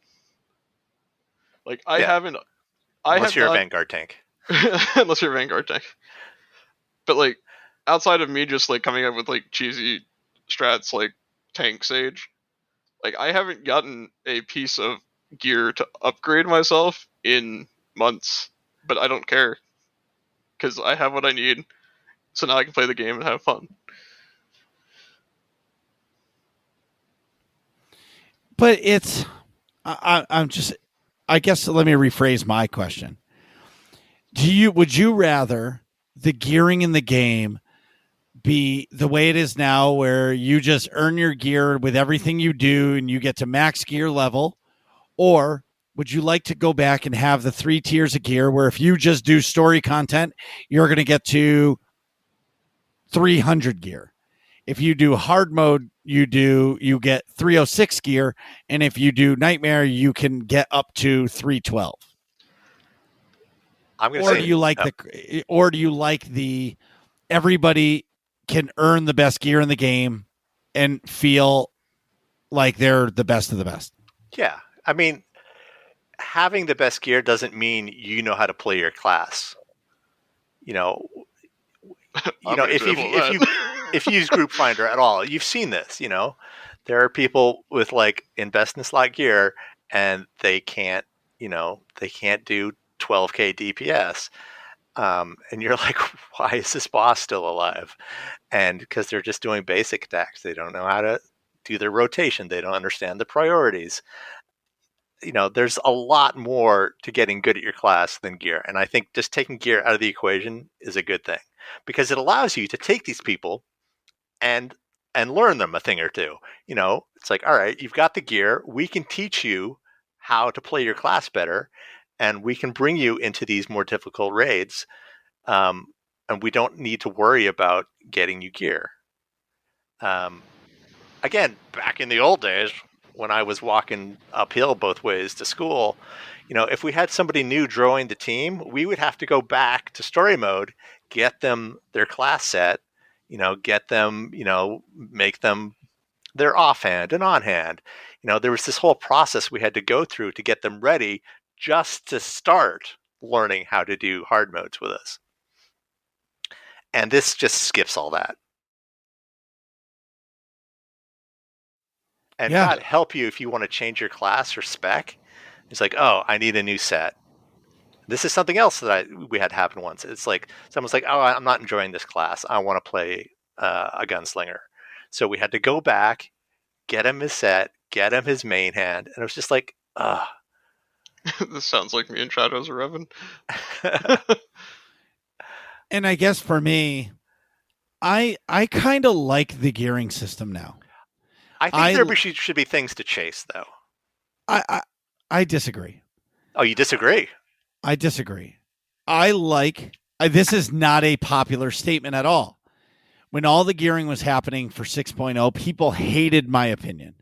Speaker 3: Like,
Speaker 2: unless you're a Vanguard tank.
Speaker 3: Unless you're a Vanguard tank. But like, outside of me just like coming up with like cheesy strats like tank sage, like I haven't gotten a piece of gear to upgrade myself in months, but I don't care because I have what I need, so now I can play the game and have fun.
Speaker 1: But I'm just, I guess, let me rephrase my question. Would you rather the gearing in the game be the way it is now, where you just earn your gear with everything you do and you get to max gear level? Or would you like to go back and have the 3 tiers of gear where if you just do story content, you're going to get to 300 gear? If you do hard mode, you get 306 gear, and if you do nightmare, you can get up to 312.
Speaker 2: I'm going to
Speaker 1: Or
Speaker 2: say,
Speaker 1: do you like the everybody can earn the best gear in the game and feel like they're the best of the best?
Speaker 2: yeah. I mean, having the best gear doesn't mean you know how to play your class. You know,
Speaker 3: I'm an example of that.
Speaker 2: if you use Group Finder at all, you've seen this. You know, there are people with like in best in slot gear, and they can't. You know, they can't do 12k DPS. And you're like, why is this boss still alive? And because they're just doing basic attacks, they don't know how to do their rotation. They don't understand the priorities. You know, there's a lot more to getting good at your class than gear. And I think just taking gear out of the equation is a good thing because it allows you to take these people and learn them a thing or two. You know, it's like, all right, you've got the gear. We can teach you how to play your class better, and we can bring you into these more difficult raids. And we don't need to worry about getting you gear. Again, back in the old days when I was walking uphill both ways to school, you know, if we had somebody new join the team, we would have to go back to story mode, get them their class set, you know, get them, you know, make them their offhand and on hand. You know, there was this whole process we had to go through to get them ready just to start learning how to do hard modes with us. And this just skips all that. And
Speaker 1: Yeah.
Speaker 2: God help you if you want to change your class or spec. It's like, oh, I need a new set. This is something else that we had happen once. It's like someone's like, oh, I'm not enjoying this class. I want to play a gunslinger. So we had to go back, get him his set, get him his main hand, and it was just like, ugh.
Speaker 3: This sounds like me in Shadows of Revan.
Speaker 1: And I guess for me, I kind of like the gearing system now.
Speaker 2: I think there should be things to chase, though.
Speaker 1: I disagree.
Speaker 2: Oh, you disagree?
Speaker 1: I disagree. This is not a popular statement at all. When all the gearing was happening for 6.0, people hated my opinion.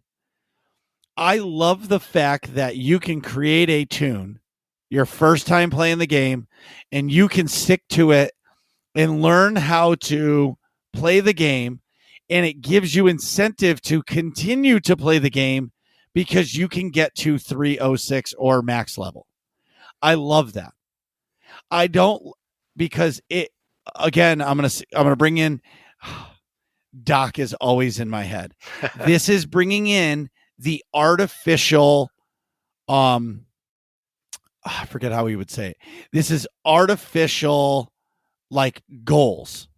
Speaker 1: I love the fact that you can create a tune your first time playing the game and you can stick to it and learn how to play the game, and it gives you incentive to continue to play the game because you can get to 306 or max level. I love that. I don't, because it, again, I'm going to bring in Doc is always in my head. This is bringing in the artificial I forget how he would say it. This is artificial like goals.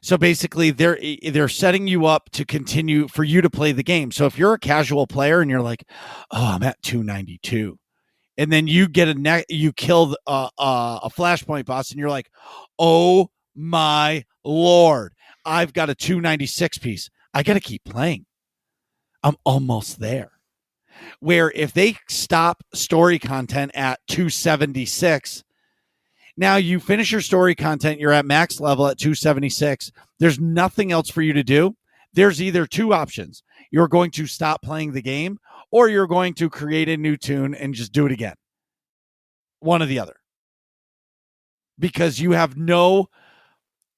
Speaker 1: So basically they're setting you up to continue for you to play the game. So if you're a casual player and you're like, "Oh, I'm at 292." And then you get you kill a flashpoint boss and you're like, "Oh my lord. I've got a 296 piece. I got to keep playing. I'm almost there." Where if they stop story content at 276, now you finish your story content, you're at max level at 276. There's nothing else for you to do. There's either two options. You're going to stop playing the game or you're going to create a new tune and just do it again. One or the other. Because you have no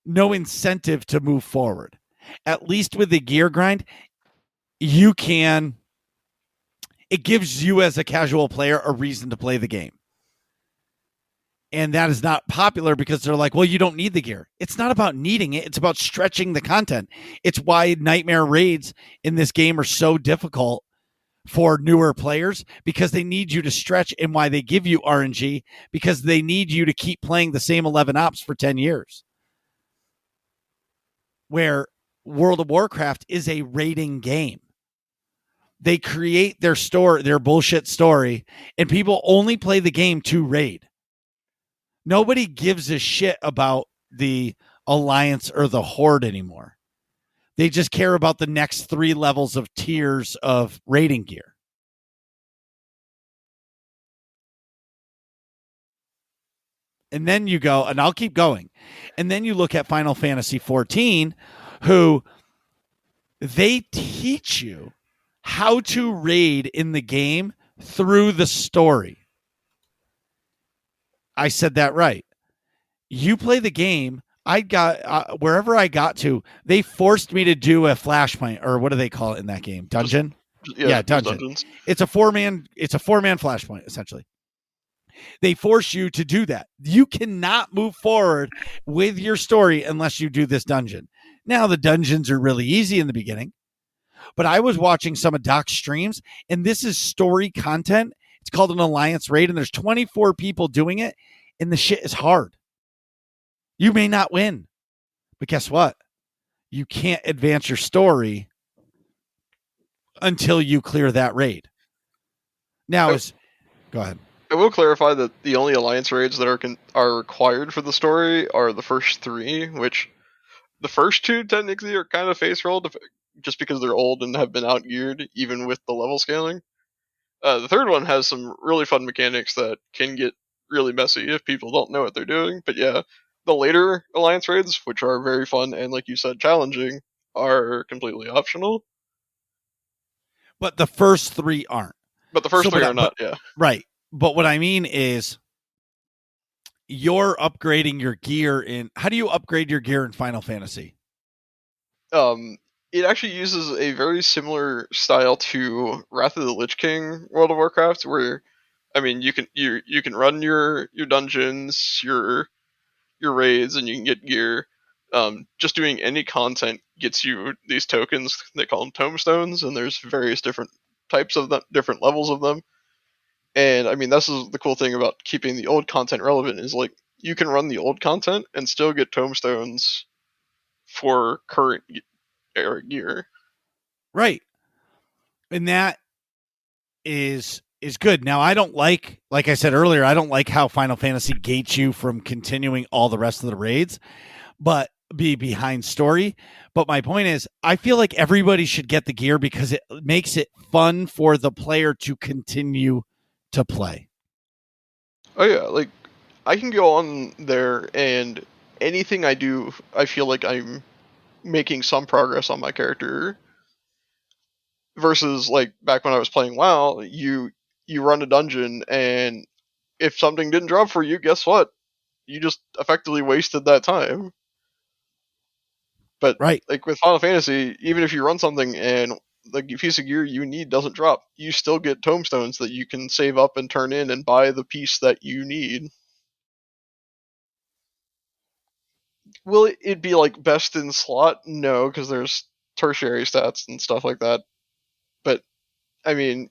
Speaker 1: incentive to move forward. At least with the gear grind, you can, it gives you as a casual player a reason to play the game. And that is not popular because they're like, well, you don't need the gear. It's not about needing it. It's about stretching the content. It's why nightmare raids in this game are so difficult for newer players, because they need you to stretch, and why they give you RNG, because they need you to keep playing the same 11 ops for 10 years. Where World of Warcraft is a raiding game. They create their bullshit story, and people only play the game to raid. Nobody gives a shit about the Alliance or the Horde anymore. They just care about the next 3 levels of tiers of raiding gear. And then you go, and I'll keep going. And then you look at Final Fantasy 14, who They teach you how to raid in the game through the story. I said that right. You play the game. I got wherever I got to, they forced me to do a flashpoint, or what do they call it in that game? Dungeon? Yeah,
Speaker 3: just
Speaker 1: dungeon.
Speaker 3: dungeons.
Speaker 1: It's a four-man flashpoint, essentially. They force you to do that. You cannot move forward with your story unless you do this dungeon. Now, the dungeons are really easy in the beginning, but I was watching some of Doc's streams, and this is story content. It's called an Alliance raid, and there's 24 people doing it, and the shit is hard. You may not win, but guess what? You can't advance your story until you clear that raid. Now, go ahead.
Speaker 3: I will clarify that the only Alliance raids that are required for the story are the first 3, which the first 2 technically are kind of face rolled just because they're old and have been outgeared, even with the level scaling. The third one has some really fun mechanics that can get really messy if people don't know what they're doing. But yeah, the later Alliance raids, which are very fun and, like you said, challenging, are completely optional.
Speaker 1: But the first 3 aren't.
Speaker 3: But the first 3 are not, yeah.
Speaker 1: Right. But what I mean is you're upgrading your gear in... How do you upgrade your gear in Final Fantasy?
Speaker 3: It actually uses a very similar style to Wrath of the Lich King World of Warcraft, where, I mean, you can run your dungeons, your raids, and you can get gear. Just doing any content gets you these tokens. They call them tomestones, and there's various different types of them, different levels of them. And I mean, this is the cool thing about keeping the old content relevant, is like you can run the old content and still get tomestones for current era gear.
Speaker 1: Right. And that is good. Now, I don't like I said earlier, I don't like how Final Fantasy gates you from continuing all the rest of the raids, but be behind story. But my point is, I feel like everybody should get the gear because it makes it fun for the player to continue to play.
Speaker 3: Oh yeah, like I can go on there and anything I do, I feel like I'm making some progress on my character. Versus like back when I was playing WoW, you run a dungeon and if something didn't drop for you, guess what? You just effectively wasted that time. But
Speaker 1: right,
Speaker 3: like with Final Fantasy, even if you run something and the piece of gear you need doesn't drop, you still get tomestones that you can save up and turn in and buy the piece that you need. Will it be like best in slot? No, because there's tertiary stats and stuff like that. But I mean,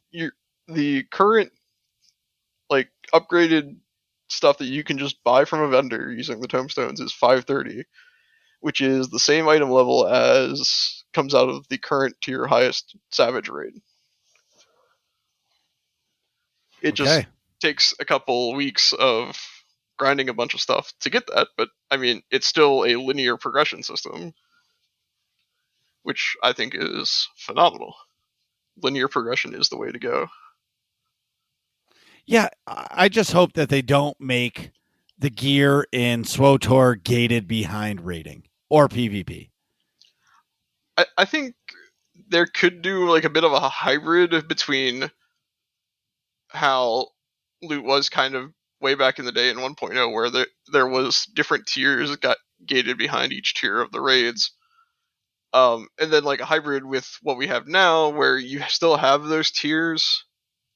Speaker 3: the current like upgraded stuff that you can just buy from a vendor using the tomestones is 530, which is the same item level as comes out of the current tier highest Savage raid. It just takes a couple weeks of grinding a bunch of stuff to get that, but I mean, it's still a linear progression system, which I think is phenomenal. Linear progression is the way to go.
Speaker 1: Yeah, I just hope that they don't make the gear in SWTOR gated behind rating or PvP.
Speaker 3: I think there could do like a bit of a hybrid between how loot was kind of way back in the day in 1.0, where there was different tiers that got gated behind each tier of the raids. And then like a hybrid with what we have now, where you still have those tiers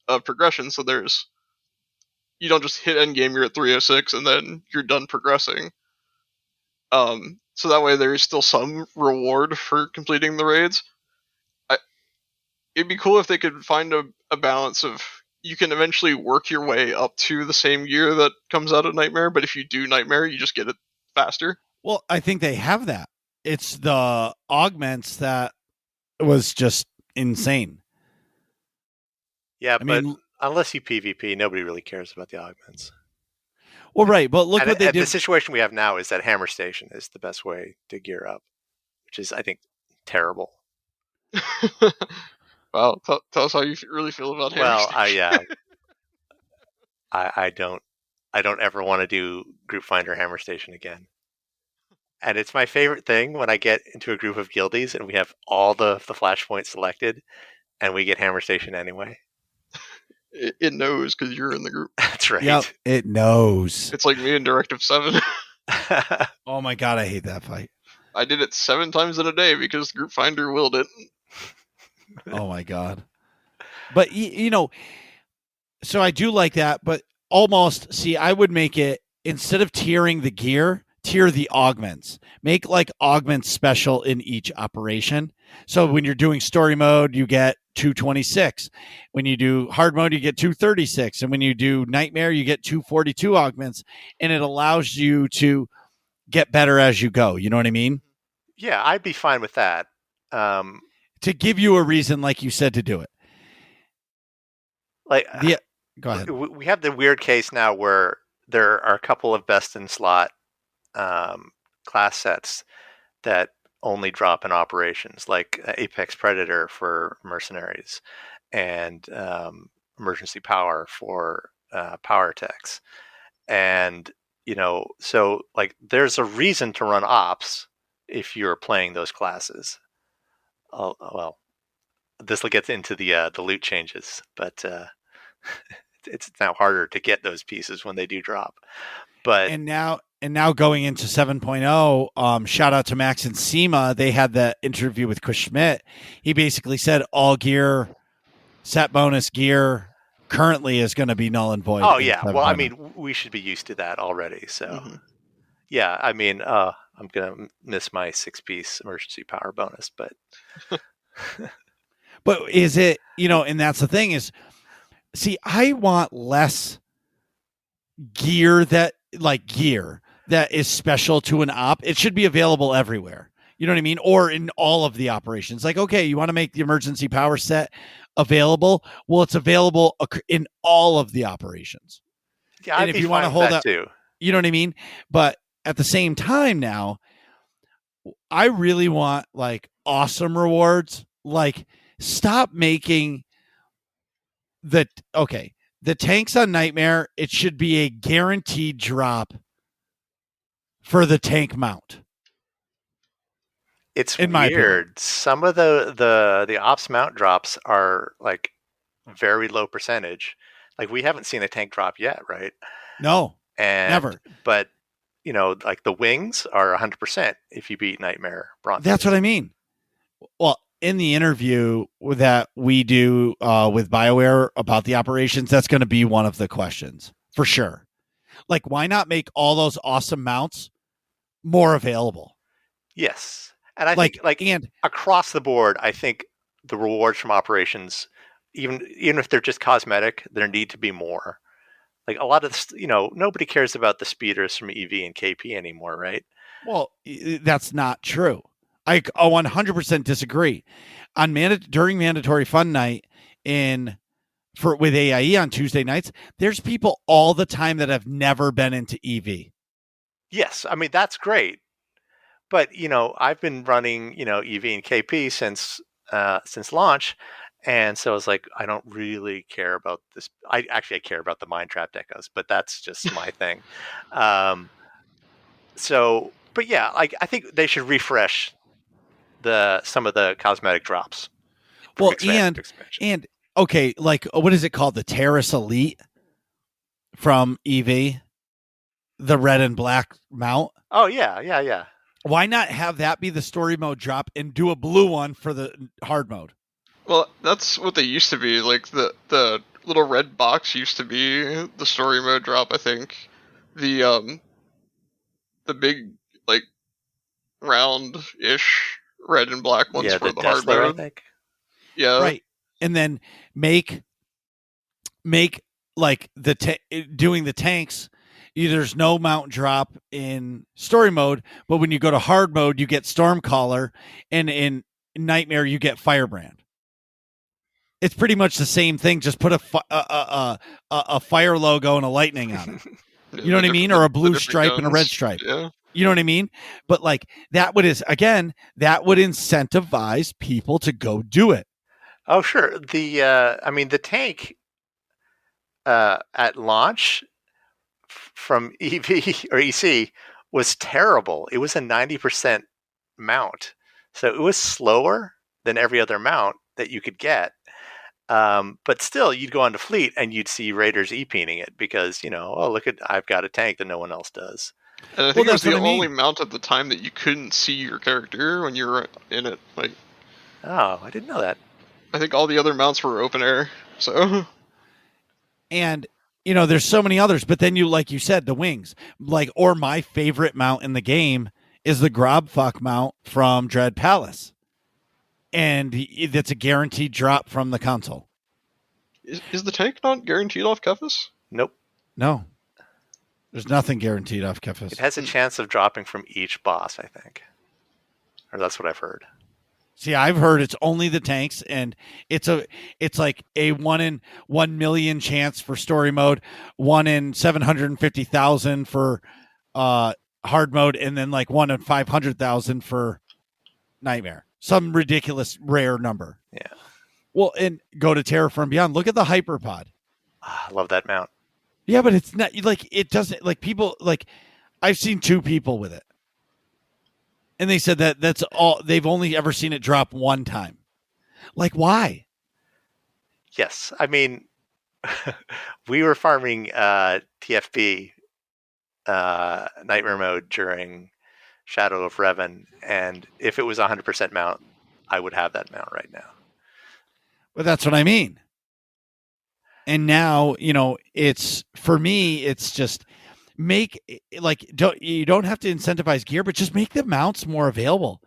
Speaker 3: of progression. So you don't just hit endgame, you're at 306, and then you're done progressing. So that way there is still some reward for completing the raids. It'd be cool if they could find a balance of you can eventually work your way up to the same gear that comes out of Nightmare, but if you do Nightmare, you just get it faster.
Speaker 1: Well, I think they have that. It's the augments that was just insane.
Speaker 2: Yeah, but unless you PvP, nobody really cares about the augments.
Speaker 1: Well, right, but look what they did.
Speaker 2: The situation we have now is that Hammer Station is the best way to gear up, which is, I think, terrible.
Speaker 3: Well, tell us how you really feel about Hammer Station.
Speaker 2: I don't ever want to do Group Finder Hammer Station again. And it's my favorite thing when I get into a group of guildies and we have all the flashpoints selected and we get Hammer Station anyway.
Speaker 3: It knows because you're in the group.
Speaker 2: That's right.
Speaker 1: Yep, it knows.
Speaker 3: It's like me in Directive 7.
Speaker 1: Oh my god, I hate that fight.
Speaker 3: I did it 7 times in a day because Group Finder willed it.
Speaker 1: Oh my god. But you know, so I do like that, but almost see I would make it, instead of tiering the gear, tier the augments. Make like augments special in each operation. So when you're doing story mode, you get 226. When you do hard mode, you get 236. And when you do nightmare, you get 242 augments. And it allows you to get better as you go. You know what I mean?
Speaker 2: Yeah, I'd be fine with that.
Speaker 1: To give you a reason, like you said, to do it.
Speaker 2: Like,
Speaker 1: go ahead.
Speaker 2: We have the weird case now where there are a couple of best in slot class sets that only drop in operations, like Apex Predator for mercenaries and emergency power for power attacks. And, you know, so like there's a reason to run ops if you're playing those classes. Well, this will get into the loot changes, but it's now harder to get those pieces when they do drop. But
Speaker 1: and now going into 7.0, shout out to Max and SEMA. They had the interview with Chris Schmidt. He basically said all gear, set bonus gear currently is going to be null and void.
Speaker 2: Oh yeah, well, I mean, we should be used to that already. So yeah, I mean, I'm gonna miss my 6-piece emergency power bonus, but
Speaker 1: but is it, you know, and that's the thing is, see, I want less gear that is special to an op. It should be available everywhere. You know what I mean? Or in all of the operations. Like, okay, you want to make the emergency power set available? Well, it's available in all of the operations.
Speaker 2: Yeah, and if you want to hold that too.
Speaker 1: You know what I mean? But at the same time now, I really want like awesome rewards. Like, stop making the tanks on Nightmare, it should be a guaranteed drop for the tank mount.
Speaker 2: It's weird. Some of the ops mount drops are like very low percentage. Like we haven't seen a tank drop yet, right?
Speaker 1: No, never.
Speaker 2: But you know, like the wings are 100% if you beat Nightmare Bronze.
Speaker 1: That's what I mean. Well, in the interview that we do with BioWare about the operations, that's going to be one of the questions for sure. Like, why not make all those awesome mounts more available?
Speaker 2: Yes. And I think and across the board, I think the rewards from operations, even if they're just cosmetic, there need to be more. Like a lot of, you know, nobody cares about the speeders from EV and KP anymore, right?
Speaker 1: Well, that's not true. I 100% disagree. During mandatory fun night with AIE on Tuesday nights, there's people all the time that have never been into EV.
Speaker 2: Yes, I mean that's great. But, you know, I've been running, you know, EV and KP since launch. And so I was like, I don't really care about this. I care about the Mind Trap Decos, but that's just my thing. But yeah, like I think they should refresh some of the cosmetic drops.
Speaker 1: Well, and okay, like what is it called? The Terrace Elite from EV, the red and black mount.
Speaker 2: Oh yeah.
Speaker 1: Why not have that be the story mode drop and do a blue one for the hard mode?
Speaker 3: Well, that's what they used to be. Like the little red box used to be the story mode drop. I think the big like round-ish red and black ones for the hard mode.
Speaker 2: I think.
Speaker 3: Yeah,
Speaker 1: right. And then make like doing the tanks. There's no mount drop in story mode, but when you go to hard mode, you get Stormcaller, and in Nightmare you get Firebrand. It's pretty much the same thing. Just put a fire logo and a lightning on it. You know what I mean? Or a blue stripe and a red stripe.
Speaker 3: Yeah.
Speaker 1: You know what I mean? But like that would incentivize people to go do it.
Speaker 2: Oh sure. The tank at launch from EV or EC was terrible. It was a 90% mount. So it was slower than every other mount that you could get. But still, you'd go onto Fleet and you'd see Raiders e-peening it because, oh, look I've got a tank that no one else does.
Speaker 3: And I think it was the only mount at the time that you couldn't see your character when you were in it. Like,
Speaker 2: oh, I didn't know that.
Speaker 3: I think all the other mounts were open air. So,
Speaker 1: and there's so many others, but then like you said, the wings, or my favorite mount in the game is the Grobfuck mount from Dread Palace, and it's a guaranteed drop from the console.
Speaker 3: Is the tank not guaranteed off Kefis?
Speaker 2: Nope.
Speaker 1: No. There's nothing guaranteed off Kefis.
Speaker 2: It has a chance of dropping from each boss, I think. Or that's what I've heard.
Speaker 1: See, I've heard it's only the tanks, and it's like a 1 in 1 million chance for story mode, 1 in 750,000 for hard mode, and then like 1 in 500,000 for Nightmare. Some ridiculous rare number.
Speaker 2: Yeah.
Speaker 1: Well, and go to Terror from Beyond. Look at the Hyperpod.
Speaker 2: I love that mount.
Speaker 1: Yeah, but it's not like it doesn't like people like I've seen 2 people with it. And they said that's all they've only ever seen it drop one time. Like, why?
Speaker 2: Yes. I mean, we were farming TFB Nightmare mode during Shadow of Revan, and if it was 100% mount, I would have that mount right now.
Speaker 1: Well, that's what I mean. And now, it's for me, it's just you don't have to incentivize gear, but just make the mounts more available.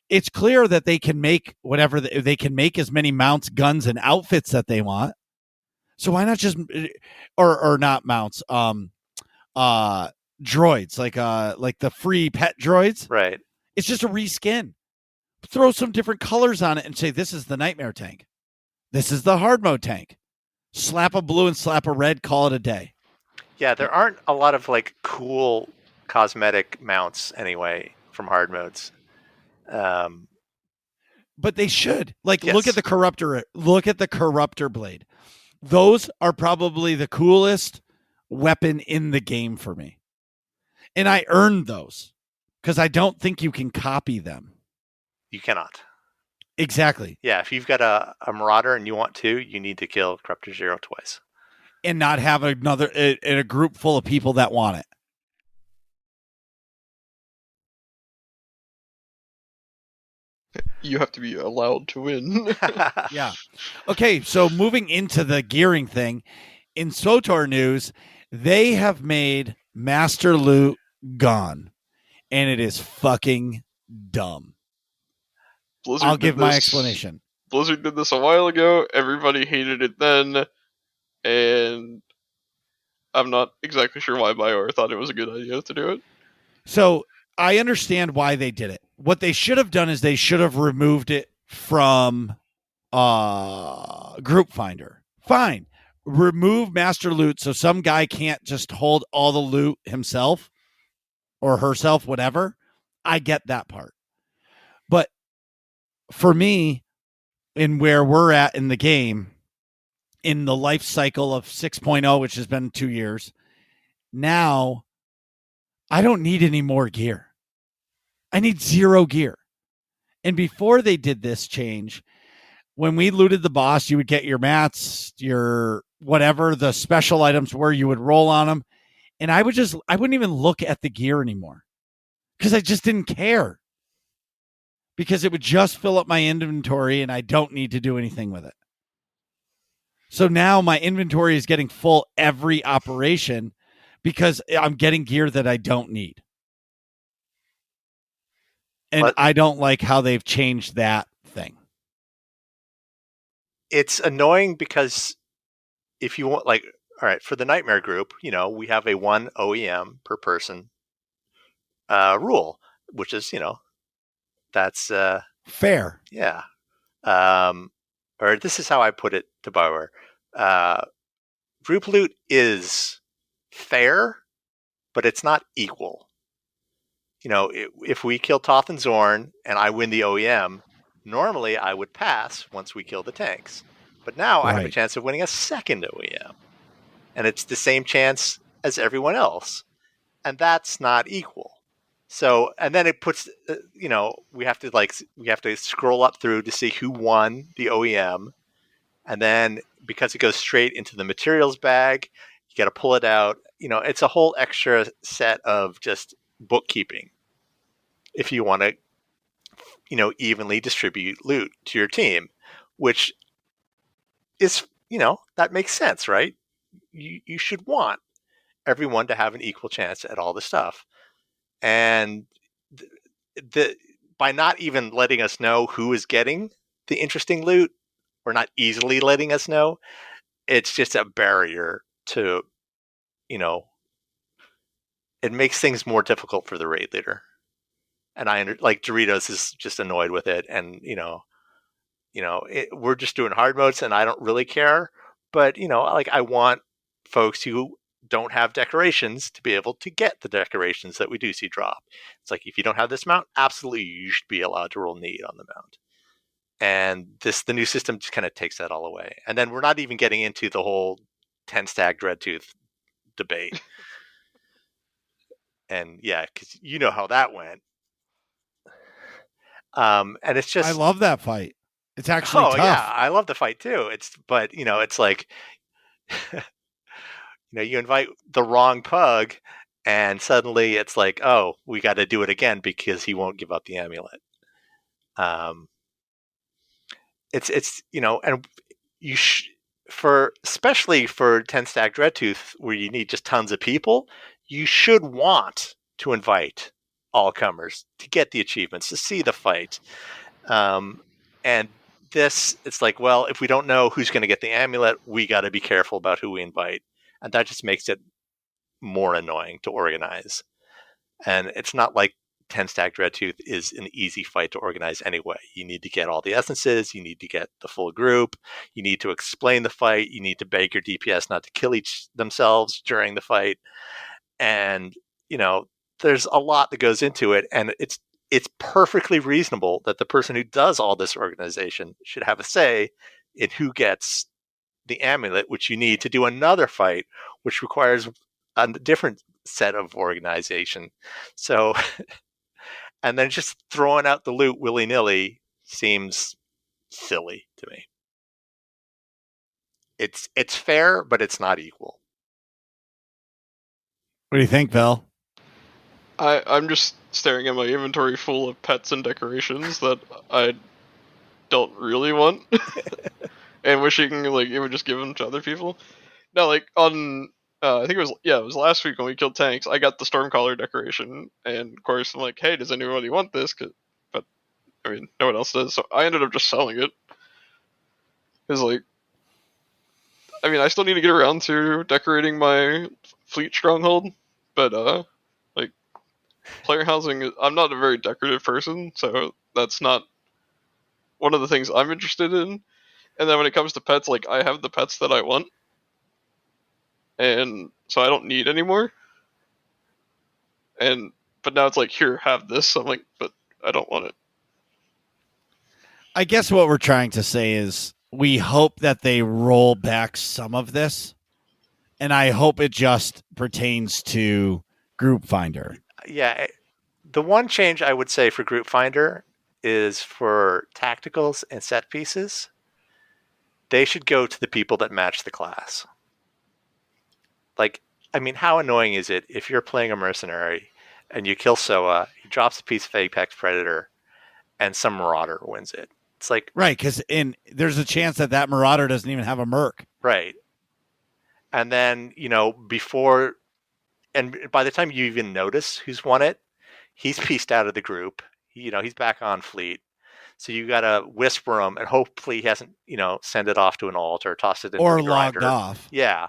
Speaker 1: It's clear that they can make whatever they can make as many mounts, guns, and outfits that they want. So why not just or not mounts, droids like the free pet droids,
Speaker 2: right?
Speaker 1: It's just a reskin. Throw some different colors on it and say this is the Nightmare tank, this is the hard mode tank. Slap a blue and slap a red, call it a day.
Speaker 2: Yeah, there aren't a lot of like cool cosmetic mounts anyway from hard modes.
Speaker 1: But they should. Like,
Speaker 2: yes.
Speaker 1: Look at the Corruptor blade. Those are probably the coolest weapon in the game for me. And I earned those because I don't think you can copy them. You
Speaker 2: cannot.
Speaker 1: Exactly.
Speaker 2: Yeah, if you've got a Marauder and you want to, you need to kill Corruptor Zero twice.
Speaker 1: And not have a group full of people that want it.
Speaker 3: You have to be allowed to win.
Speaker 1: Yeah. Okay, so moving into the gearing thing, in SWTOR news, they have made Master Loot gone. And it is fucking dumb. I'll give my explanation.
Speaker 3: Blizzard did this a while ago. Everybody hated it then. And I'm not exactly sure why BioWare thought it was a good idea to do it.
Speaker 1: So I understand why they did it. What they should have done is they should have removed it from Group Finder. Fine. Remove Master Loot so some guy can't just hold all the loot himself or herself, whatever. I get that part. But for me, in where we're at in the game, in the life cycle of 6.0, which has been 2 years, now I don't need any more gear. I need 0 gear. And before they did this change, when we looted the boss, you would get your mats, your whatever the special items were, you would roll on them. And I wouldn't even look at the gear anymore because I just didn't care. Because it would just fill up my inventory and I don't need to do anything with it. So now my inventory is getting full every operation because I'm getting gear that I don't need. And I don't like how they've changed that thing.
Speaker 2: It's annoying because if you want, like, all right, for the Nightmare group, we have a 1 OEM per person rule, which is, that's
Speaker 1: fair.
Speaker 2: Yeah. Or this is how I put it to BioWare. Group loot is fair, but it's not equal. If we kill Toth and Zorn and I win the OEM, normally I would pass once we kill the tanks. But now I have a chance of winning a second OEM. And it's the same chance as everyone else. And that's not equal. So, and then it puts, we have to scroll up through to see who won the OEM, and then because it goes straight into the materials bag, you got to pull it out. It's a whole extra set of just bookkeeping if you want to, evenly distribute loot to your team, which is, that makes sense, right? You should want everyone to have an equal chance at all the stuff. And the by not even letting us know who is getting the interesting loot, or not easily letting us know, it's just a barrier to, it makes things more difficult for the raid leader. And like Doritos is just annoyed with it, and we're just doing hard modes, and I don't really care. But like I want folks who don't have decorations to be able to get the decorations that we do see drop. It's like if you don't have this mount, absolutely you should be allowed to roll need on the mount. And the new system just kind of takes that all away. And then we're not even getting into the whole 10 stack Dreadtooth debate. And yeah, because you know how that went. And it's just,
Speaker 1: I love that fight. It's actually tough.
Speaker 2: Yeah, I love the fight too. But it's like, you invite the wrong pug, and suddenly it's like, oh, we got to do it again because he won't give up the amulet. It's and you especially for 10 stack Dreadtooth, where you need just tons of people, you should want to invite all comers to get the achievements, to see the fight. And this, it's like, well, if we don't know who's going to get the amulet, we got to be careful about who we invite. And that just makes it more annoying to organize. And it's not like 10 stack Dreadtooth is an easy fight to organize anyway. You need to get all the essences, you need to get the full group, you need to explain the fight, you need to beg your DPS not to kill themselves during the fight. And, there's a lot that goes into it, and it's perfectly reasonable that the person who does all this organization should have a say in who gets the amulet, which you need to do another fight, which requires a different set of organization. So, and then just throwing out the loot willy-nilly seems silly to me. It's fair, but it's not equal.
Speaker 1: What do you think, Vel?
Speaker 3: I'm just staring at my inventory full of pets and decorations that I don't really want, and wishing like it would just give them to other people. No, like on I think it was last week when we killed tanks. I got the Stormcaller decoration, and of course I'm like, hey, does anybody want this? But I mean, no one else does, so I ended up just selling it. Because like, I mean, I still need to get around to decorating my fleet stronghold, but like player housing, I'm not a very decorative person, so that's not one of the things I'm interested in. And then when it comes to pets, like I have the pets that I want, and so I don't need anymore. But now it's like, here, have this. I'm like, but I don't want it.
Speaker 1: I guess what we're trying to say is we hope that they roll back some of this, and I hope it just pertains to Group Finder.
Speaker 2: Yeah, the one change I would say for Group Finder is for tacticals and set pieces. They should go to the people that match the class. Like, I mean, how annoying is it if you're playing a mercenary and you kill Soa, he drops a piece of Apex Predator, and some Marauder wins it? It's like,
Speaker 1: right, because there's a chance that Marauder doesn't even have a merc.
Speaker 2: Right. And then, and by the time you even notice who's won it, he's pieced out of the group. He's back on fleet. So you got to whisper him, and hopefully he hasn't, send it off to an alt or tossed it into
Speaker 1: or
Speaker 2: the grinder.
Speaker 1: Logged off.
Speaker 2: Yeah.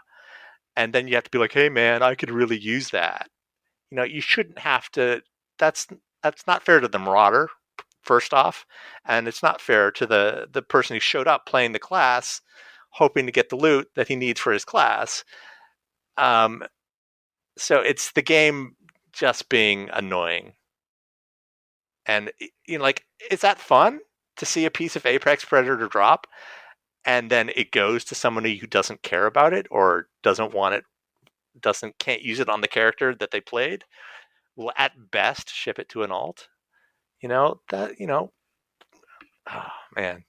Speaker 2: And then you have to be like, hey, man, I could really use that. You shouldn't have to. That's not fair to the Marauder, first off. And it's not fair to the person who showed up playing the class, hoping to get the loot that he needs for his class. So it's the game just being annoying. And, like, is that fun to see a piece of Apex Predator drop and then it goes to somebody who doesn't care about it or doesn't want it, can't use it on the character that they played? will at best ship it to an alt. Oh man.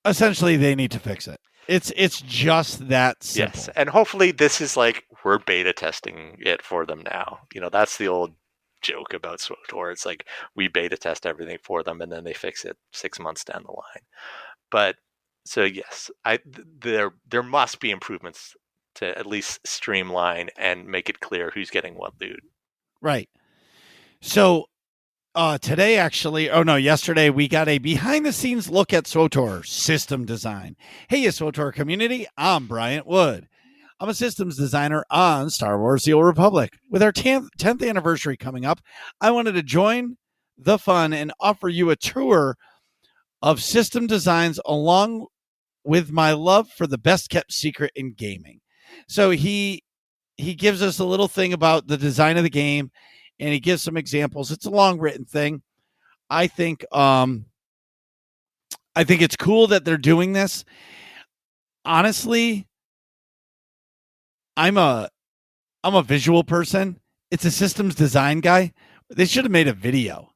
Speaker 1: Essentially, they need to fix it. It's just that simple.
Speaker 2: Yes, and hopefully this is like we're beta testing it for them now. That's the old joke about SWTOR. It's like we beta test everything for them and then they fix it 6 months down the line. But so yes, there must be improvements to at least streamline and make it clear who's getting what loot.
Speaker 1: Right. So today, actually, yesterday, we got a behind-the-scenes look at SWTOR system design. Hey, SWTOR community, I'm Bryant Wood. I'm a systems designer on Star Wars: The Old Republic. With our 10th anniversary coming up, I wanted to join the fun and offer you a tour of system designs along with my love for the best-kept secret in gaming. So he gives us a little thing about the design of the game, and he gives some examples. It's a long written thing. I think it's cool that they're doing this. Honestly, I'm a visual person. It's a systems design guy. They should have made a video.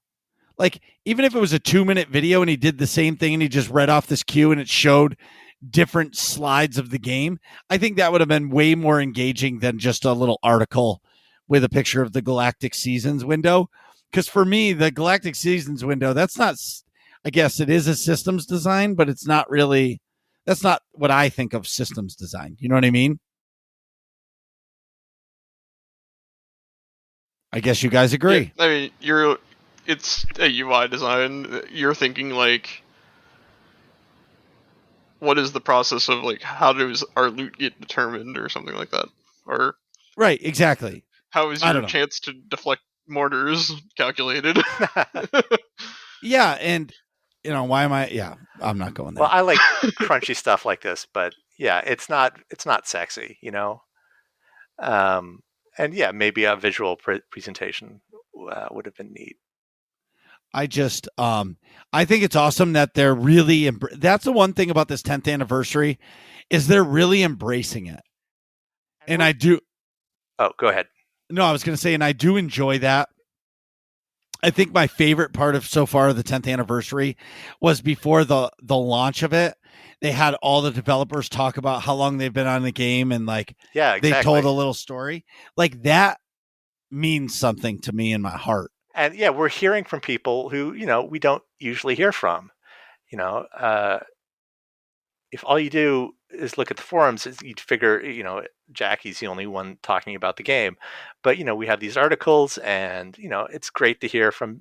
Speaker 1: Like, even if it was a 2-minute video and he did the same thing and he just read off this cue and it showed different slides of the game, I think that would have been way more engaging than just a little article with a picture of the Galactic Seasons window. Because for me, the Galactic Seasons window, that's not, I guess it is a systems design, but it's not really, that's not what I think of systems design. You know what I mean? I guess you guys agree.
Speaker 3: Yeah, I mean, it's a UI design. You're thinking like, what is the process of like, how does our loot get determined or something like that? Or
Speaker 1: right, exactly.
Speaker 3: how is your chance to deflect mortars calculated?
Speaker 2: Yeah,
Speaker 1: and why am I? Yeah, I'm not going there.
Speaker 2: Well, I like crunchy stuff like this, but yeah, it's not sexy, and yeah, maybe a visual presentation would have been neat.
Speaker 1: I just, I think it's awesome that they're really, that's the one thing about this 10th anniversary is they're really embracing it. And I do.
Speaker 2: Oh, go ahead.
Speaker 1: No, I was going to say, and I do enjoy that. I think my favorite part of so far of the 10th anniversary was before the launch of it. They had all the developers talk about how long they've been on the game and like,
Speaker 2: yeah, exactly.
Speaker 1: They told a little story. Like that means something to me in my heart.
Speaker 2: And yeah, we're hearing from people who, we don't usually hear from. If all you do is look at the forums, you'd figure, Jackie's the only one talking about the game. But, we have these articles and, it's great to hear from,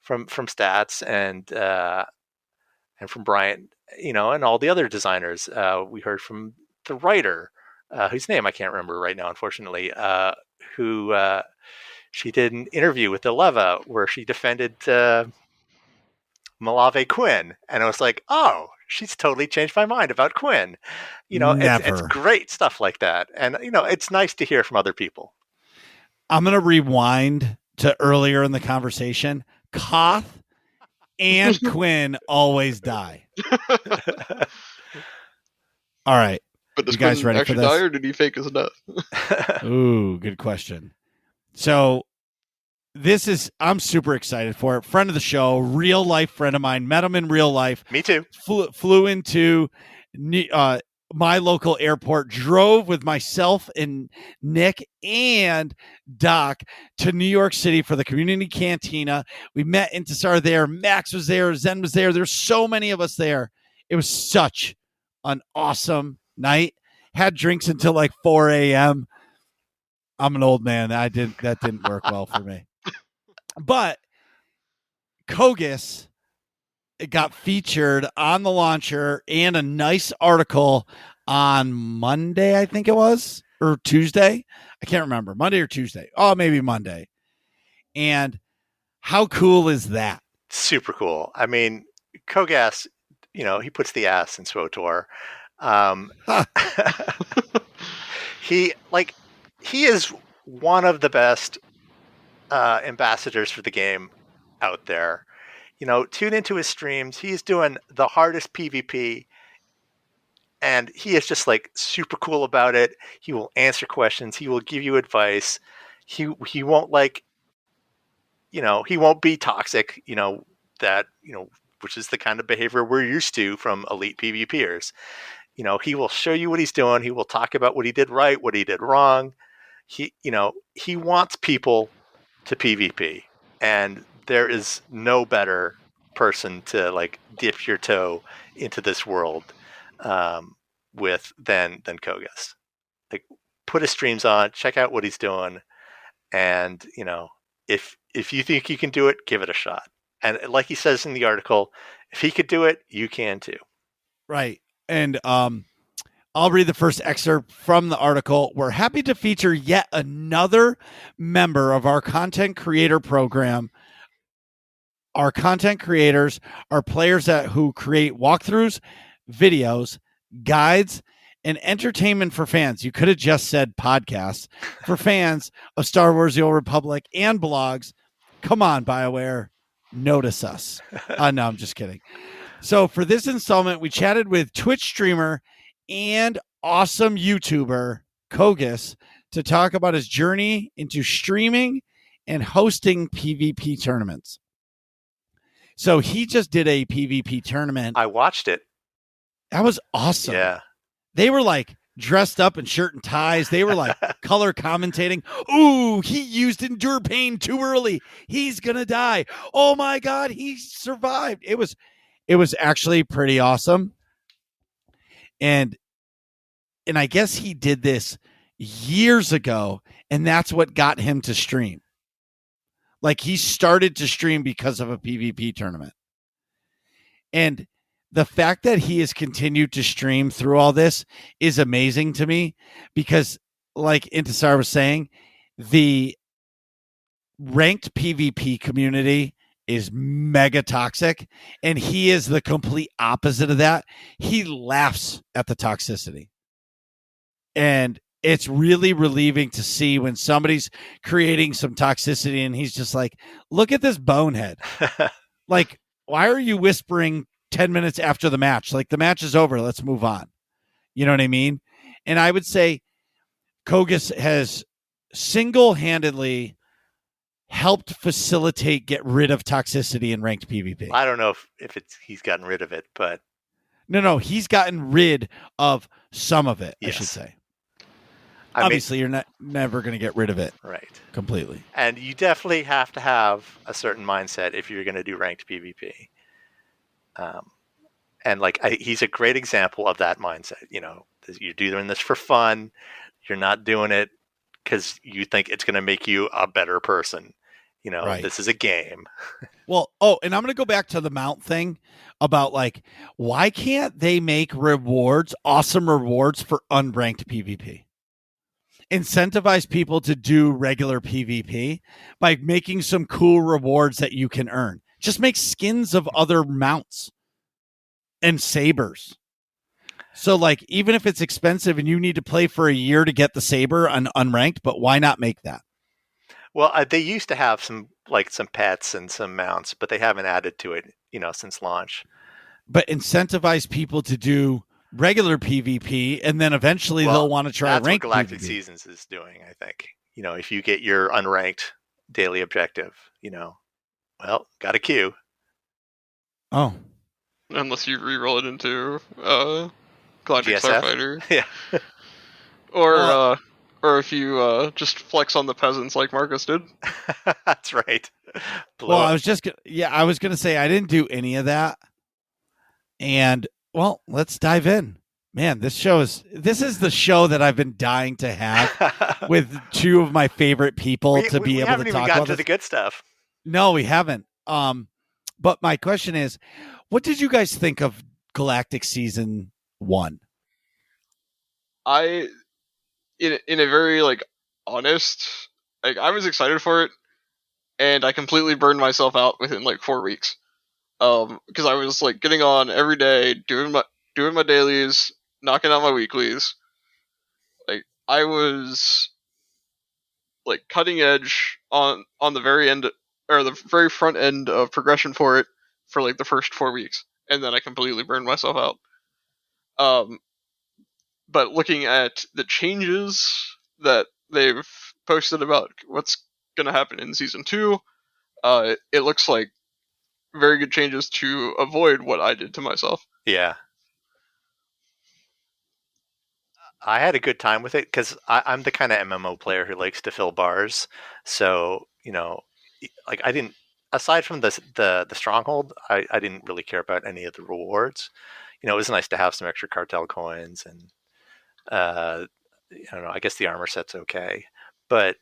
Speaker 2: from Stats and from Bryant, and all the other designers. We heard from the writer, whose name I can't remember right now, unfortunately, who she did an interview with Eleva where she defended Malave Quinn. And I was like, oh, she's totally changed my mind about Quinn. It's great stuff like that. And, it's nice to hear from other people.
Speaker 1: I'm going to rewind to earlier in the conversation. Koth and Quinn always die. All right.
Speaker 3: But does Quinn actually die or did he fake his death?
Speaker 1: Ooh, good question. So I'm super excited for it. Friend of the show, real life friend of mine, met him in real life.
Speaker 2: Me too.
Speaker 1: Flew into my local airport, drove with myself and Nick and Doc to New York City for the community cantina. We met Intisar there. Max was there. Zen was there. There's so many of us there. It was such an awesome night. Had drinks until like 4 a.m. I'm an old man. That didn't work well for me. But Kogus got featured on the launcher and a nice article on Monday, I think it was, or Tuesday. I can't remember. Monday or Tuesday. Oh, maybe Monday. And how cool is that?
Speaker 2: Super cool. I mean, Kogas, he puts the ass in SWTOR. He is one of the best ambassadors for the game out there. Tune into his streams. He's doing the hardest PvP and he is just like super cool about it. He will answer questions. He will give you advice. he won't like, he won't be toxic, that, which is the kind of behavior we're used to from elite PvPers. He will show you what he's doing. He will talk about what he did right, what he did wrong. He wants people to PvP, and there is no better person to like dip your toe into this world with than Kogas. Like, put his streams on, check out what he's doing, and if you think you can do it, give it a shot. And like he says in the article, if he could do it, you can too.
Speaker 1: Right. And I'll read the first excerpt from the article. We're happy to feature yet another member of our content creator program. Our content creators are players who create walkthroughs, videos, guides, and entertainment for fans. You could have just said podcasts for fans of Star Wars: The Old Republic and blogs. Come on, BioWare, notice us. No, I'm just kidding. So for this installment, we chatted with Twitch streamer and awesome YouTuber Kogas to talk about his journey into streaming and hosting PvP tournaments. So he just did a PvP tournament.
Speaker 2: I watched it.
Speaker 1: That was awesome.
Speaker 2: Yeah.
Speaker 1: They were like dressed up in shirt and ties. They were like color commentating. Ooh, he used Endure Pain too early. He's going to die. Oh my God, he survived. It was actually pretty awesome. And I guess he did this years ago, and that's what got him to stream. Like, he started to stream because of a PvP tournament. And the fact that he has continued to stream through all this is amazing to me because, like Intisar was saying, the ranked PvP community is mega toxic, and he is the complete opposite of that. He laughs at the toxicity. And it's really relieving to see when somebody's creating some toxicity and he's just like, look at this bonehead. Like, why are you whispering 10 minutes after the match? Like, the match is over. Let's move on. You know what I mean? And I would say Kogas has single-handedly helped facilitate get rid of toxicity in ranked PvP.
Speaker 2: I don't know if he's gotten rid of it, but
Speaker 1: no, he's gotten rid of some of it.
Speaker 2: Yes.
Speaker 1: I should say.
Speaker 2: Obviously,
Speaker 1: you're never going to get rid of it,
Speaker 2: right?
Speaker 1: Completely.
Speaker 2: And you definitely have to have a certain mindset if you're going to do ranked PvP. And like he's a great example of that mindset. You're doing this for fun. You're not doing it because you think it's going to make you a better person.
Speaker 1: Right.
Speaker 2: This is a game.
Speaker 1: Well, and I'm going to go back to the mount thing about like, why can't they make awesome rewards for unranked PvP? Incentivize people to do regular PvP by making some cool rewards that you can earn. Just make skins of other mounts and sabers. So like, even if it's expensive and you need to play for a year to get the saber on unranked, but why not make that?
Speaker 2: Well, they used to have some pets and some mounts, but they haven't added to it, since launch.
Speaker 1: But incentivize people to do regular PvP, and then eventually they'll want to try
Speaker 2: that's
Speaker 1: ranked
Speaker 2: what Galactic
Speaker 1: PvP.
Speaker 2: Seasons is doing, I think. If you get your unranked daily objective, well, got a queue.
Speaker 1: Oh.
Speaker 3: Unless you re-roll it into Galactic
Speaker 2: GSF?
Speaker 3: Starfighter.
Speaker 2: Yeah.
Speaker 3: Or if you just flex on the peasants like Marcus did.
Speaker 2: That's right.
Speaker 1: I was going to say I didn't do any of that. And well, let's dive in. Man, this is the show that I've been dying to have with two of my favorite people to be able to talk about. We
Speaker 2: haven't even gotten to the good stuff.
Speaker 1: No, we haven't. But my question is, what did you guys think of Galactic Season 1?
Speaker 3: In a very honest, I was excited for it, and I completely burned myself out within 4 weeks. Because I was getting on every day, doing my dailies, knocking out my weeklies. I was cutting edge on the very end, or the very front end of progression for it for the first 4 weeks, and then I completely burned myself out. But looking at the changes that they've posted about what's going to happen in season 2. It looks like very good changes to avoid what I did to myself.
Speaker 2: Yeah. I had a good time with it because I'm the kind of MMO player who likes to fill bars. So, like I didn't, aside from the stronghold, I didn't really care about any of the rewards. It was nice to have some extra cartel coins and, I don't know, I guess the armor set's okay. But,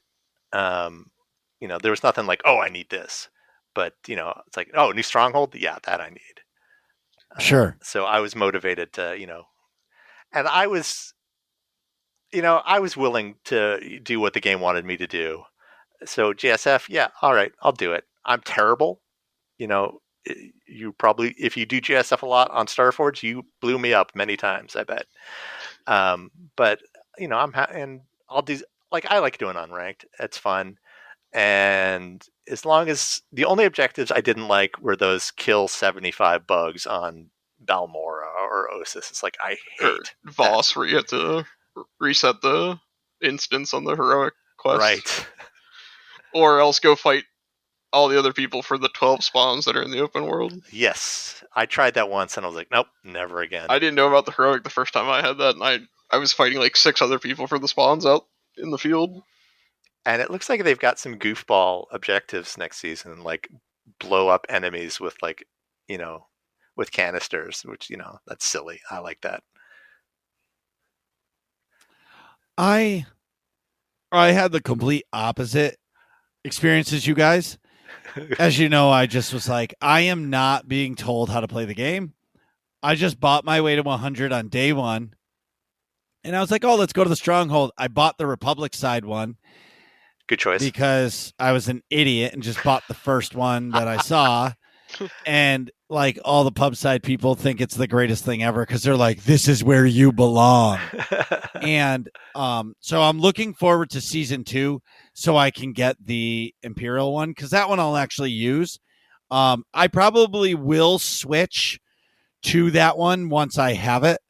Speaker 2: there was nothing like, oh, I need this. But, it's like, oh, new stronghold? Yeah, that I need.
Speaker 1: Sure.
Speaker 2: So I was motivated to, and I was willing to do what the game wanted me to do. So GSF, yeah, all right, I'll do it. I'm terrible. You probably, if you do GSF a lot on Starforge, you blew me up many times, I bet. But and I'll do, like, I like doing unranked. It's fun. And as long as the only objectives I didn't like were those kill 75 bugs on Balmora or Osis. It's like, I hate
Speaker 3: Voss, where you have to reset the instance on the heroic quest.
Speaker 2: Right.
Speaker 3: Or else go fight all the other people for the 12 spawns that are in the open world.
Speaker 2: Yes. I tried that once and I was like, nope, never again.
Speaker 3: I didn't know about the heroic the first time I had that, and I was fighting like 6 other people for the spawns out in the field.
Speaker 2: And it looks like they've got some goofball objectives next season, like blow up enemies with with canisters, which, that's silly. I like that.
Speaker 1: I had the complete opposite experience as you guys. As you know, I just was like, I am not being told how to play the game. I just bought my way to 100 on day one. And I was like, oh, let's go to the stronghold. I bought the Republic side one.
Speaker 2: Good choice.
Speaker 1: Because I was an idiot and just bought the first one that I saw. And like all the pub side people think it's the greatest thing ever because they're like, this is where you belong. And so I'm looking forward to season 2 so I can get the Imperial one because that one I'll actually use. I probably will switch to that one once I have it.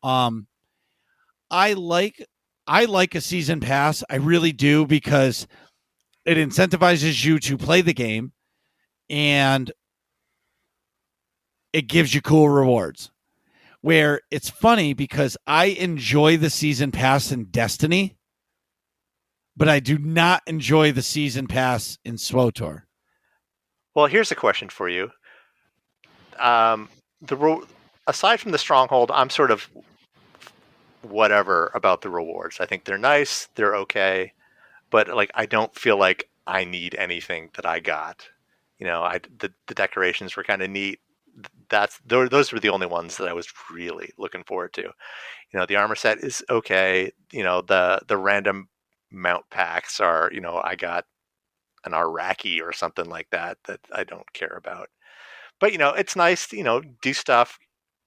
Speaker 1: I like a season pass. I really do because it incentivizes you to play the game and it gives you cool rewards. Where it's funny because I enjoy the season pass in Destiny, but I do not enjoy the season pass in SWTOR.
Speaker 2: Well, here's a question for you. Aside from the stronghold, I'm sort of whatever about the rewards. I think they're nice, they're okay, but like I don't feel like I need anything that I got. The decorations were kind of neat. Those were the only ones that I was really looking forward to. The armor set is okay. The random mount packs are, I got an Iraqi or something like that I don't care about. But it's nice to, do stuff,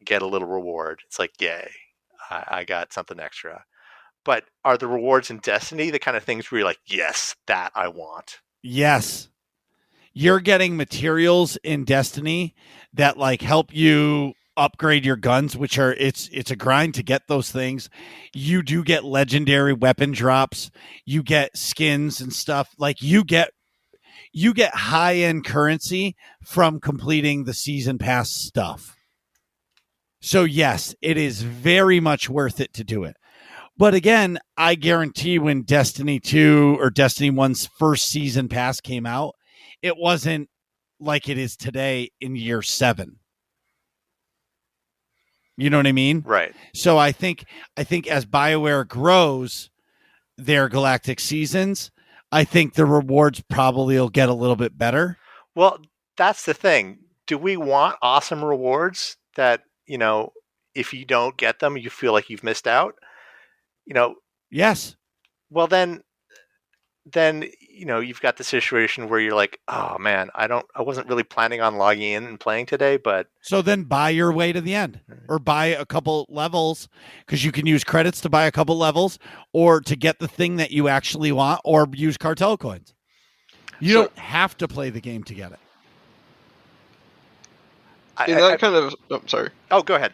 Speaker 2: get a little reward. It's like, yay, I got something extra. But are the rewards in Destiny the kind of things where you're like, yes, that I want?
Speaker 1: Yes. You're getting materials in Destiny that like help you upgrade your guns, which are it's a grind to get those things. You do get legendary weapon drops. You get skins and stuff. Like you get high-end currency from completing the season pass stuff. So yes, it is very much worth it to do it. But again, I guarantee when Destiny 2 or Destiny 1's first season pass came out, it wasn't like it is today in year 7. You know what I mean?
Speaker 2: Right.
Speaker 1: So I think as BioWare grows their galactic seasons, I think the rewards probably will get a little bit better.
Speaker 2: Well, that's the thing. Do we want awesome rewards that, if you don't get them, you feel like you've missed out?
Speaker 1: Yes.
Speaker 2: Well, then you've got the situation where you're like, oh man, I wasn't really planning on logging in and playing today, but
Speaker 1: so then buy your way to the end or buy a couple levels because you can use credits to buy a couple levels or to get the thing that you actually want or use cartel coins. You don't have to play the game to get it.
Speaker 3: Sorry.
Speaker 2: Oh, go ahead.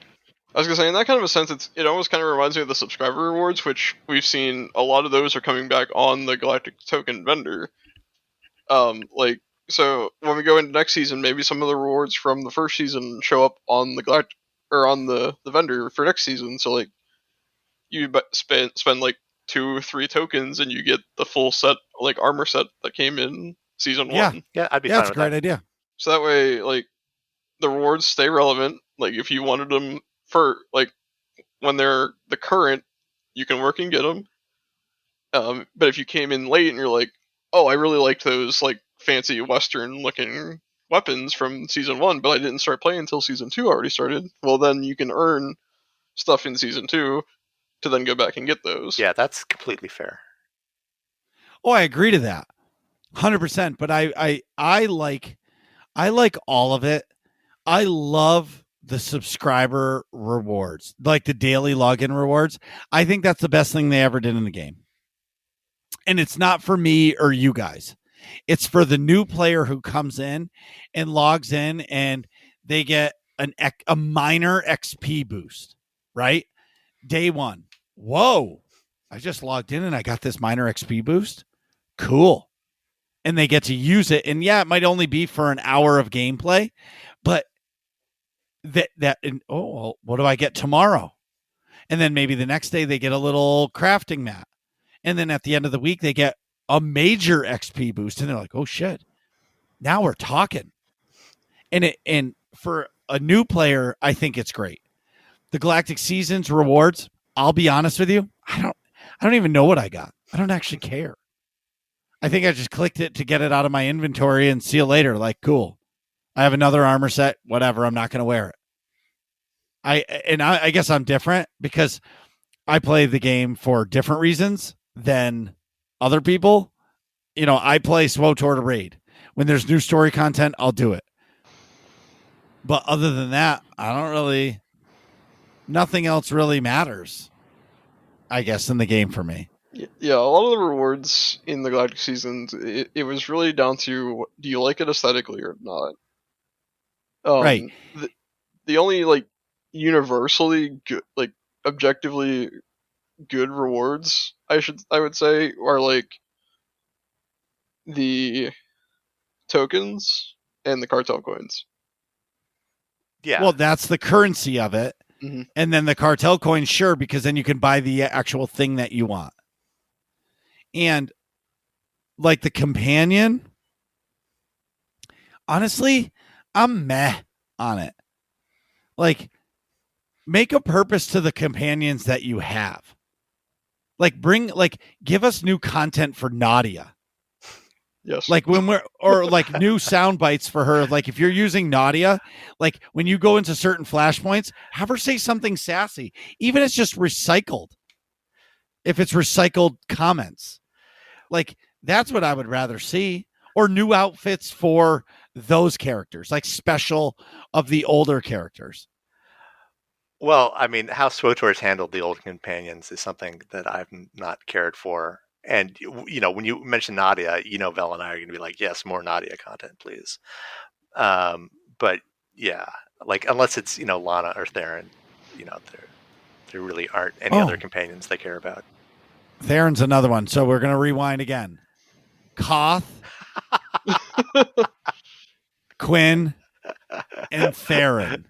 Speaker 3: I was gonna say, in that kind of a sense, it almost kind of reminds me of the subscriber rewards, which we've seen a lot of those are coming back on the Galactic Token vendor. Like, so when we go into next season, maybe some of the rewards from the first season show up on the Galactic or on the vendor for next season. So like, you spend like 2-3 tokens and you get the full set, like armor set that came in season
Speaker 1: Yeah.
Speaker 3: 1.
Speaker 2: Yeah, I'd be
Speaker 1: Yeah,
Speaker 2: fine
Speaker 1: that's a
Speaker 2: with
Speaker 1: great
Speaker 2: that.
Speaker 1: idea.
Speaker 3: So that way, like, the rewards stay relevant. Like, if you wanted them for like when they're the current, you can work and get them. But if you came in late and you're like, oh, I really liked those like fancy Western looking weapons from season 1, but I didn't start playing until season 2 already started. Well, then you can earn stuff in season 2 to then go back and get those.
Speaker 2: Yeah, that's completely fair.
Speaker 1: Oh, I agree to that, 100%. But I like all of it. I love the subscriber rewards, like the daily login rewards. I think that's the best thing they ever did in the game. And it's not for me or you guys. It's for the new player who comes in and logs in and they get a minor XP boost, right? Day one. Whoa. I just logged in and I got this minor XP boost. Cool. And they get to use it. And yeah, it might only be for an hour of gameplay, but what do I get tomorrow? And then maybe the next day they get a little crafting mat. And then at the end of the week, they get a major XP boost. And they're like, oh shit, now we're talking. And for a new player, I think it's great. The Galactic Seasons rewards, I'll be honest with you, I don't even know what I got. I don't actually care. I think I just clicked it to get it out of my inventory and see you later. Like, cool. I have another armor set, whatever. I'm not going to wear it. I guess I'm different because I play the game for different reasons than other people. You know, I play SWTOR to raid. When there's new story content, I'll do it. But other than that, nothing else really matters, I guess, in the game for me.
Speaker 3: Yeah, a lot of the rewards in the Galactic Seasons, it was really down to, do you like it aesthetically or not?
Speaker 1: Right.
Speaker 3: The only, like, universally good, like, objectively good rewards, I would say, are, like, the tokens and the cartel coins.
Speaker 2: Yeah.
Speaker 1: Well, that's the currency of it.
Speaker 3: Mm-hmm.
Speaker 1: And then the cartel coin, sure, because then you can buy the actual thing that you want. And like the companion, honestly, I'm meh on it. Like, make a purpose to the companions that you have. Like, give us new content for Nadia.
Speaker 3: Yes.
Speaker 1: Like like new sound bites for her. Like if you're using Nadia, like when you go into certain flashpoints, have her say something sassy, even if it's just recycled. If it's recycled comments, like that's what I would rather see. Or new outfits for those characters, like special of the older characters.
Speaker 2: Well, I mean, how SWTOR's handled the old companions is something that I've not cared for. And, you know, when you mention Nadia, you know, Vel and I are going to be like, yes, more Nadia content, please. But yeah, like, unless it's, you know, Lana or Theron, you know, there really aren't any other companions they care about.
Speaker 1: Theron's another one. So we're going to rewind again. Koth, Quinn, and Theron.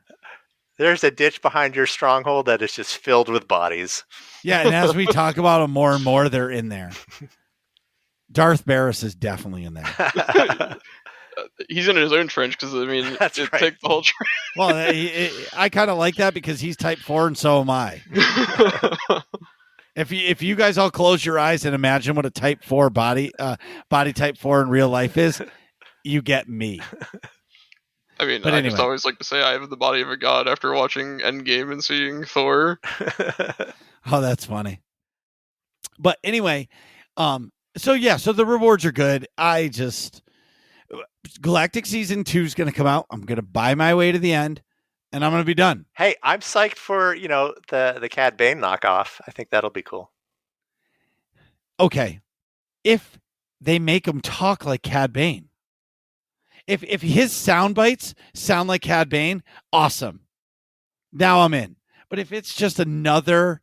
Speaker 2: There's a ditch behind your stronghold that is just filled with bodies.
Speaker 1: Yeah, and as we talk about them more and more, they're in there. Darth Barris is definitely in there.
Speaker 3: He's in his own trench because, I mean, it
Speaker 2: right.
Speaker 3: takes the whole trench.
Speaker 1: Well, I kind of like that because he's type 4 and so am I. If you guys all close your eyes and imagine what a type 4 body type 4 in real life is, you get me.
Speaker 3: I mean,
Speaker 1: but
Speaker 3: I
Speaker 1: anyway.
Speaker 3: just always like to say I have the body of a god after watching Endgame and seeing Thor.
Speaker 1: Oh, that's funny. But anyway, so the rewards are good. Galactic Season 2 is going to come out. I'm going to buy my way to the end, and I'm going to be done.
Speaker 2: Hey, I'm psyched for, you know, the Cad Bane knockoff. I think that'll be cool.
Speaker 1: Okay. If they make him talk like Cad Bane. If his sound bites sound like Cad Bane, awesome. Now I'm in. But if it's just another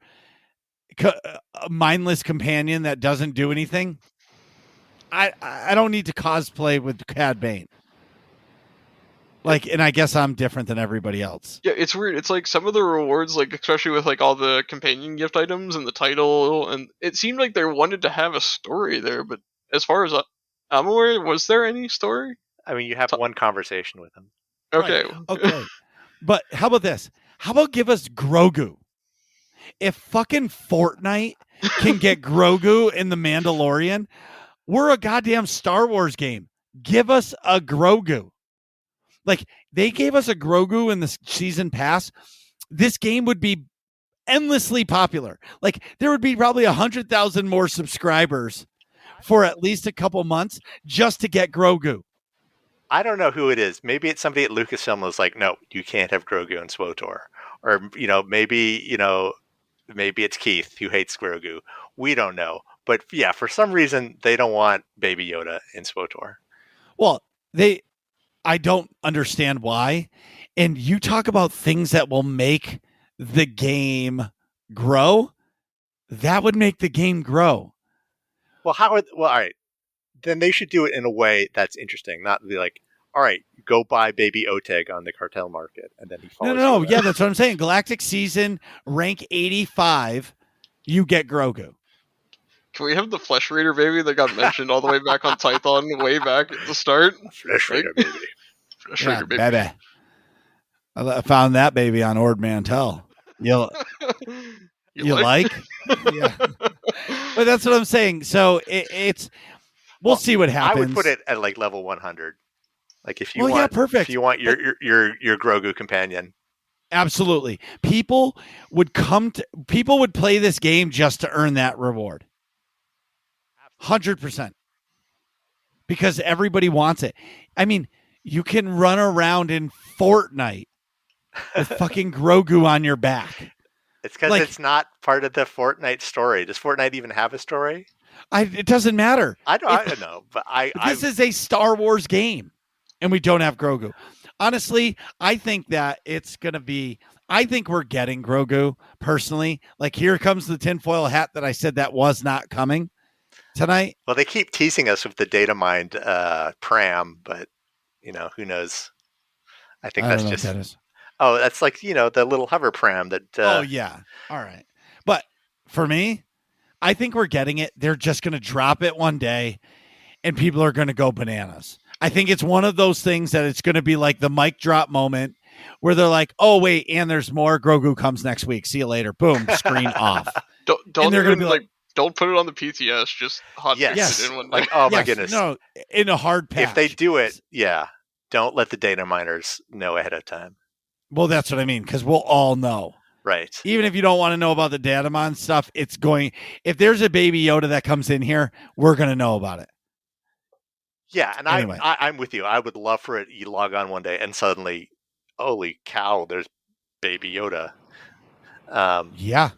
Speaker 1: mindless companion that doesn't do anything, I don't need to cosplay with Cad Bane. Like, and I guess I'm different than everybody else.
Speaker 3: Yeah, it's weird. It's like some of the rewards, like especially with like all the companion gift items and the title, and it seemed like they wanted to have a story there. But as far as I'm aware, was there any story?
Speaker 2: I mean, you have one conversation with him.
Speaker 3: Okay.
Speaker 1: Right. Okay. But how about this? How about give us Grogu? If fucking Fortnite can get Grogu in The Mandalorian, we're a goddamn Star Wars game. Give us a Grogu. Like, they gave us a Grogu in the season pass. This game would be endlessly popular. Like, there would be probably 100,000 more subscribers for at least a couple months just to get Grogu.
Speaker 2: I don't know who it is. Maybe it's somebody at Lucasfilm was like, no, you can't have Grogu and SWTOR. Or, maybe it's Keith who hates Grogu. We don't know. But yeah, for some reason, they don't want Baby Yoda in SWTOR.
Speaker 1: Well, I don't understand why. And you talk about things that will make the game grow. That would make the game grow.
Speaker 2: Well, all right. Then they should do it in a way that's interesting, not be like, all right, go buy Baby Oteg on the cartel market, and then he follows.
Speaker 1: No. Yeah, that's what I'm saying. Galactic Season, rank 85, you get Grogu.
Speaker 3: Can we have the Flesh Raider baby that got mentioned all the way back on Tython, way back at the start?
Speaker 2: Flesh Raider baby.
Speaker 3: Flesh Raider baby.
Speaker 1: I found that baby on Ord Mantell. You like? Yeah. But that's what I'm saying. So it's we'll see what happens.
Speaker 2: I would put it at like level 100. Like if you
Speaker 1: perfect.
Speaker 2: If you want your Grogu companion.
Speaker 1: Absolutely. People would play this game just to earn that reward. 100%. Because everybody wants it. I mean, you can run around in Fortnite with fucking Grogu on your back.
Speaker 2: It's because it's not part of the Fortnite story. Does Fortnite even have a story?
Speaker 1: It doesn't matter.
Speaker 2: I don't know, but
Speaker 1: this is a Star Wars game, and we don't have Grogu. Honestly, I think that it's going to be... I think we're getting Grogu, personally. Like, here comes the tinfoil hat that I said that was not coming tonight.
Speaker 2: Well, they keep teasing us with the data mined pram, but, who knows? I think that's just...
Speaker 1: That is.
Speaker 2: Oh, that's like, the little hover pram that...
Speaker 1: Oh, yeah. All right. But for me, I think we're getting it. They're just going to drop it one day, and people are going to go bananas. I think it's one of those things that it's going to be like the mic drop moment where they're like, oh, wait, and there's more. Grogu comes next week. See you later. Boom, screen off.
Speaker 3: Don't they're going to be like, don't put it on the PTS. Just hot fix it in one day.
Speaker 2: Like, oh, my goodness.
Speaker 1: No, in a hard patch.
Speaker 2: If they do it, yeah, don't let the data miners know ahead of time.
Speaker 1: Well, that's what I mean, because we'll all know.
Speaker 2: Right.
Speaker 1: Even if you don't want to know about the Datamon stuff, if there's a Baby Yoda that comes in here, we're going to know about it.
Speaker 2: Yeah, and anyway. I'm with you. I would love for it. You log on one day and suddenly, holy cow, there's Baby Yoda.
Speaker 1: Yeah,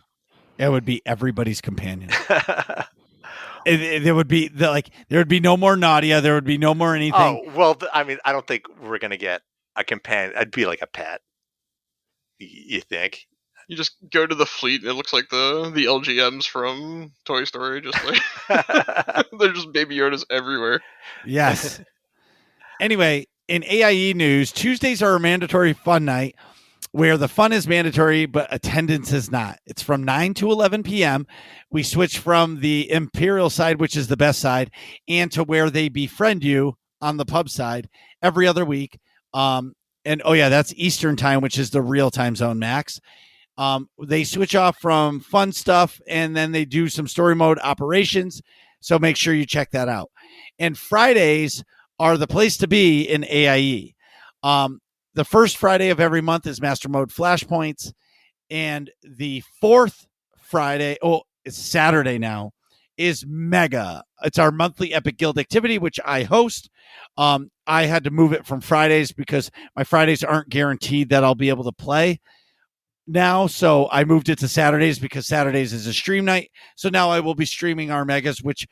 Speaker 1: it would be everybody's companion. There would be there would be no more Nadia. There would be no more anything.
Speaker 2: Oh well, I mean, I don't think we're gonna get a companion. I'd be like a pet. You think?
Speaker 3: You just go to the fleet, and it looks like the LGMs from Toy Story. Just like there's just Baby Yodas everywhere.
Speaker 1: Yes. Anyway, in AIE news, Tuesdays are a mandatory fun night where the fun is mandatory, but attendance is not. It's from 9 to 11 p.m. We switch from the Imperial side, which is the best side, and to where they befriend you on the pub side every other week. And that's Eastern time, which is the real time zone, Max. They switch off from fun stuff, and then they do some story mode operations. So make sure you check that out. And Fridays are the place to be in AIE. The first Friday of every month is Master Mode Flashpoints. And the fourth Friday, it's Saturday now, is Mega. It's our monthly Epic Guild activity, which I host. I had to move it from Fridays because my Fridays aren't guaranteed that I'll be able to play now. So I moved it to Saturdays because Saturdays is a stream night. So now I will be streaming our Megas, which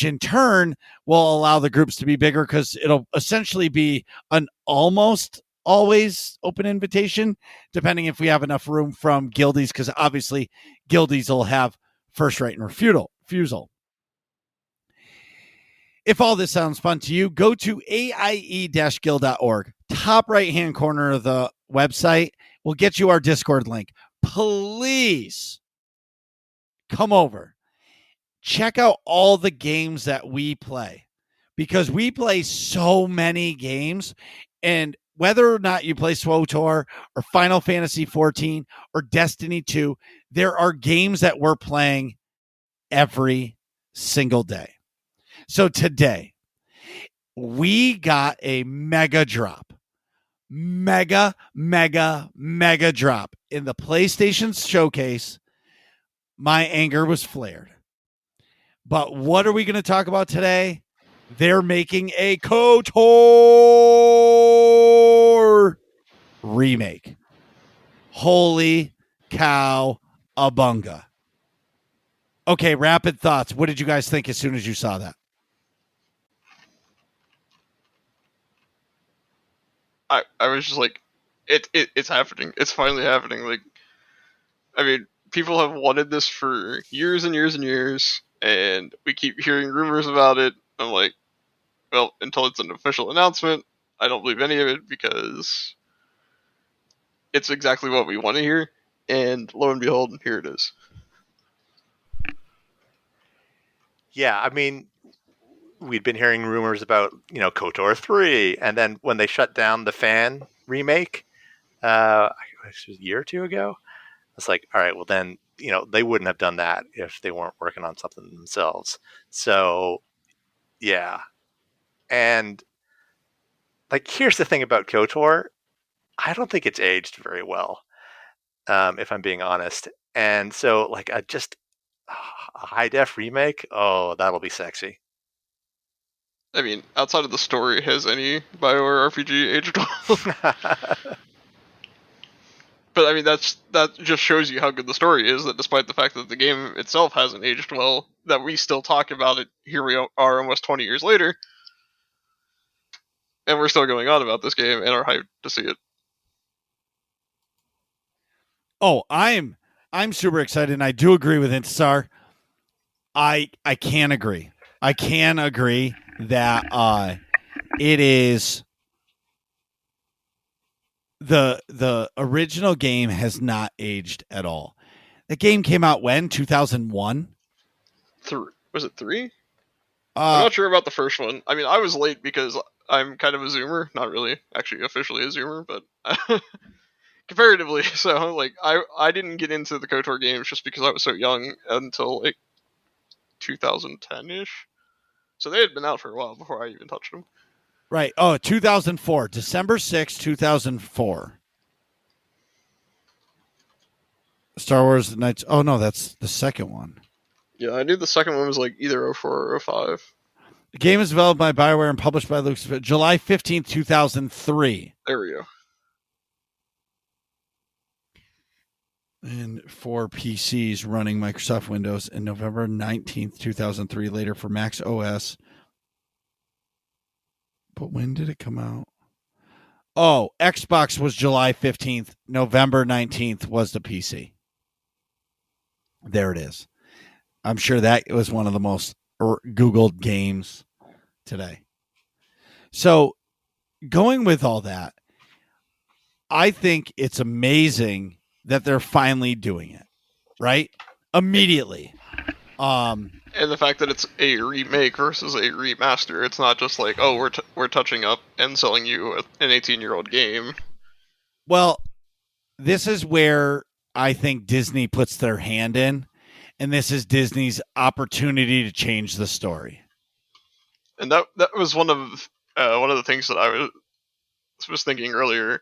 Speaker 1: in turn will allow the groups to be bigger because it'll essentially be an almost always open invitation, depending if we have enough room from guildies, because obviously guildies will have first right and refusal. If all this sounds fun to you, go to aie-guild.org. Top right-hand corner of the website will get you our Discord link. Please come over. Check out all the games that we play, because we play so many games, and whether or not you play SWTOR or Final Fantasy 14 or Destiny 2, there are games that we're playing every single day. So today, we got a mega drop. Mega drop in the PlayStation Showcase. My anger was flared. But what are we going to talk about today? They're making a KOTOR remake. Holy cow, abunga. Okay, rapid thoughts. What did you guys think as soon as you saw that?
Speaker 3: I was just like, it's happening. It's finally happening. Like, I mean, people have wanted this for years and years and years, and we keep hearing rumors about it. I'm like, well, until it's an official announcement, I don't believe any of it, because it's exactly what we want to hear. And lo and behold, here it is.
Speaker 2: Yeah, I mean, we'd been hearing rumors about, KOTOR 3, and then when they shut down the fan remake, it was a year or two ago, it's like, all right, well then, they wouldn't have done that if they weren't working on something themselves. So, yeah. And, like, here's the thing about KOTOR. I don't think it's aged very well, if I'm being honest. And so, like, a high def remake, oh, that'll be sexy.
Speaker 3: I mean, outside of the story, has any BioWare RPG aged well? But I mean, that just shows you how good the story is, that despite the fact that the game itself hasn't aged well, that we still talk about it. Here we are almost 20 years later, and we're still going on about this game and are hyped to see it.
Speaker 1: Oh, I'm super excited, and I do agree with Intisar. I can agree. I can agree that it is the original game has not aged at all. The game came out when 2001.
Speaker 3: Was it 3? I'm not sure about the first one. I mean, I was late because I'm kind of a Zoomer, not really actually officially a Zoomer, but comparatively. So like, I didn't get into the KOTOR games just because I was so young until like 2010-ish. So they had been out for a while before I even touched them.
Speaker 1: Right. Oh, 2004. December 6th, 2004. Star Wars The Knights. Oh, no, that's the second one.
Speaker 3: Yeah, I knew the second one was like either 04 or 05.
Speaker 1: The game is developed by BioWare and published by Lucasfilm. July 15th, 2003.
Speaker 3: There we go.
Speaker 1: And for PCs running Microsoft Windows, and November 19th, 2003, later for Mac OS. But when did it come out? Oh, Xbox was July 15th. November 19th was the PC. There it is. I'm sure that was one of the most Googled games today. So going with all that, I think it's amazing that they're finally doing it, right? Immediately.
Speaker 3: And the fact that it's a remake versus a remaster, it's not just like, oh, we're touching up and selling you an 18-year-old game.
Speaker 1: Well, this is where I think Disney puts their hand in, and this is Disney's opportunity to change the story.
Speaker 3: And that was one of the things that I was thinking earlier.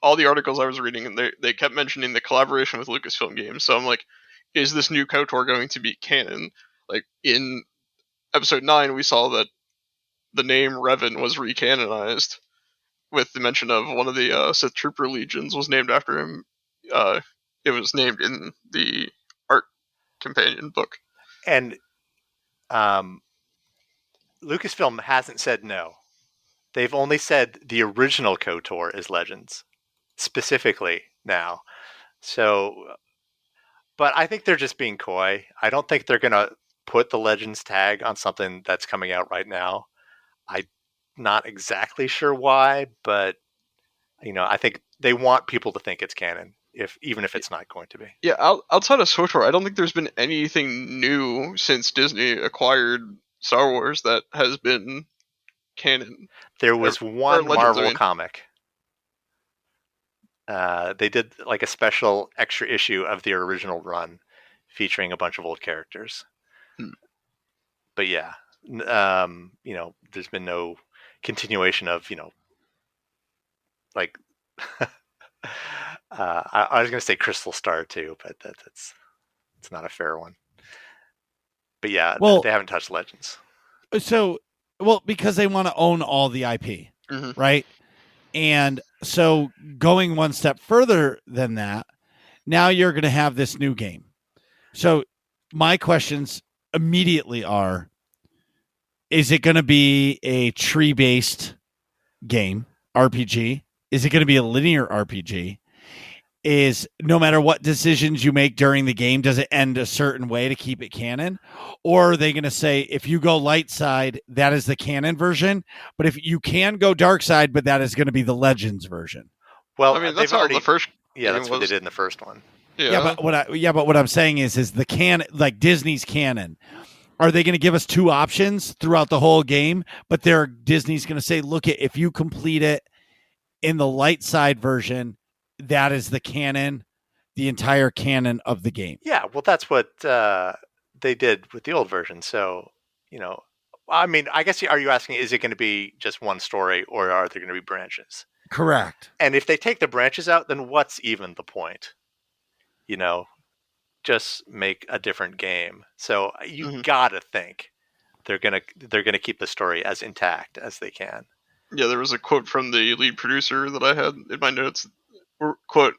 Speaker 3: All the articles I was reading, and they kept mentioning the collaboration with Lucasfilm Games. So I'm like, is this new KOTOR going to be canon? Like in episode 9, we saw that the name Revan was recanonized, with the mention of one of the Sith Trooper legions was named after him. It was named in the art companion book.
Speaker 2: And Lucasfilm hasn't said no. They've only said the original KOTOR is Legends, specifically now. So, but I think they're just being coy. I don't think they're going to put the Legends tag on something that's coming out right now. I'm not exactly sure why, but I think they want people to think it's canon, even if it's not going to be.
Speaker 3: Yeah, outside of SWTOR, I don't think there's been anything new since Disney acquired Star Wars that has been canon.
Speaker 2: There was one
Speaker 3: Legends,
Speaker 2: Marvel comic. They did like a special extra issue of the original run featuring a bunch of old characters. But yeah, there's been no continuation of, like, I was going to say Crystal Star too, but it's not a fair one. But yeah, they haven't touched Legends.
Speaker 1: So, because they want to own all the IP, right? And so going one step further than that, now you're going to have this new game. So my questions immediately are, is it going to be a tree-based game, RPG? Is it going to be a linear RPG? Is no matter what decisions you make during the game, does it end a certain way to keep it canon? Or are they going to say, if you go light side, that is the canon version, but if you can go dark side, but that is going to be the Legends version?
Speaker 2: Well,
Speaker 3: I mean, that's how the first
Speaker 2: that's what they did in the first one.
Speaker 1: Yeah, but what I'm saying is the canon, like Disney's canon. Are they going to give us two options throughout the whole game? But Disney's going to say, look, if you complete it in the light side version, that is the canon, the entire canon of the game.
Speaker 2: Yeah, well, that's what they did with the old version. So, I mean, I guess, are you asking, is it going to be just one story or are there going to be branches?
Speaker 1: Correct.
Speaker 2: And if they take the branches out, then what's even the point? Just make a different game. So you gotta think they're gonna keep the story as intact as they can.
Speaker 3: Yeah, there was a quote from the lead producer that I had in my notes. Quote,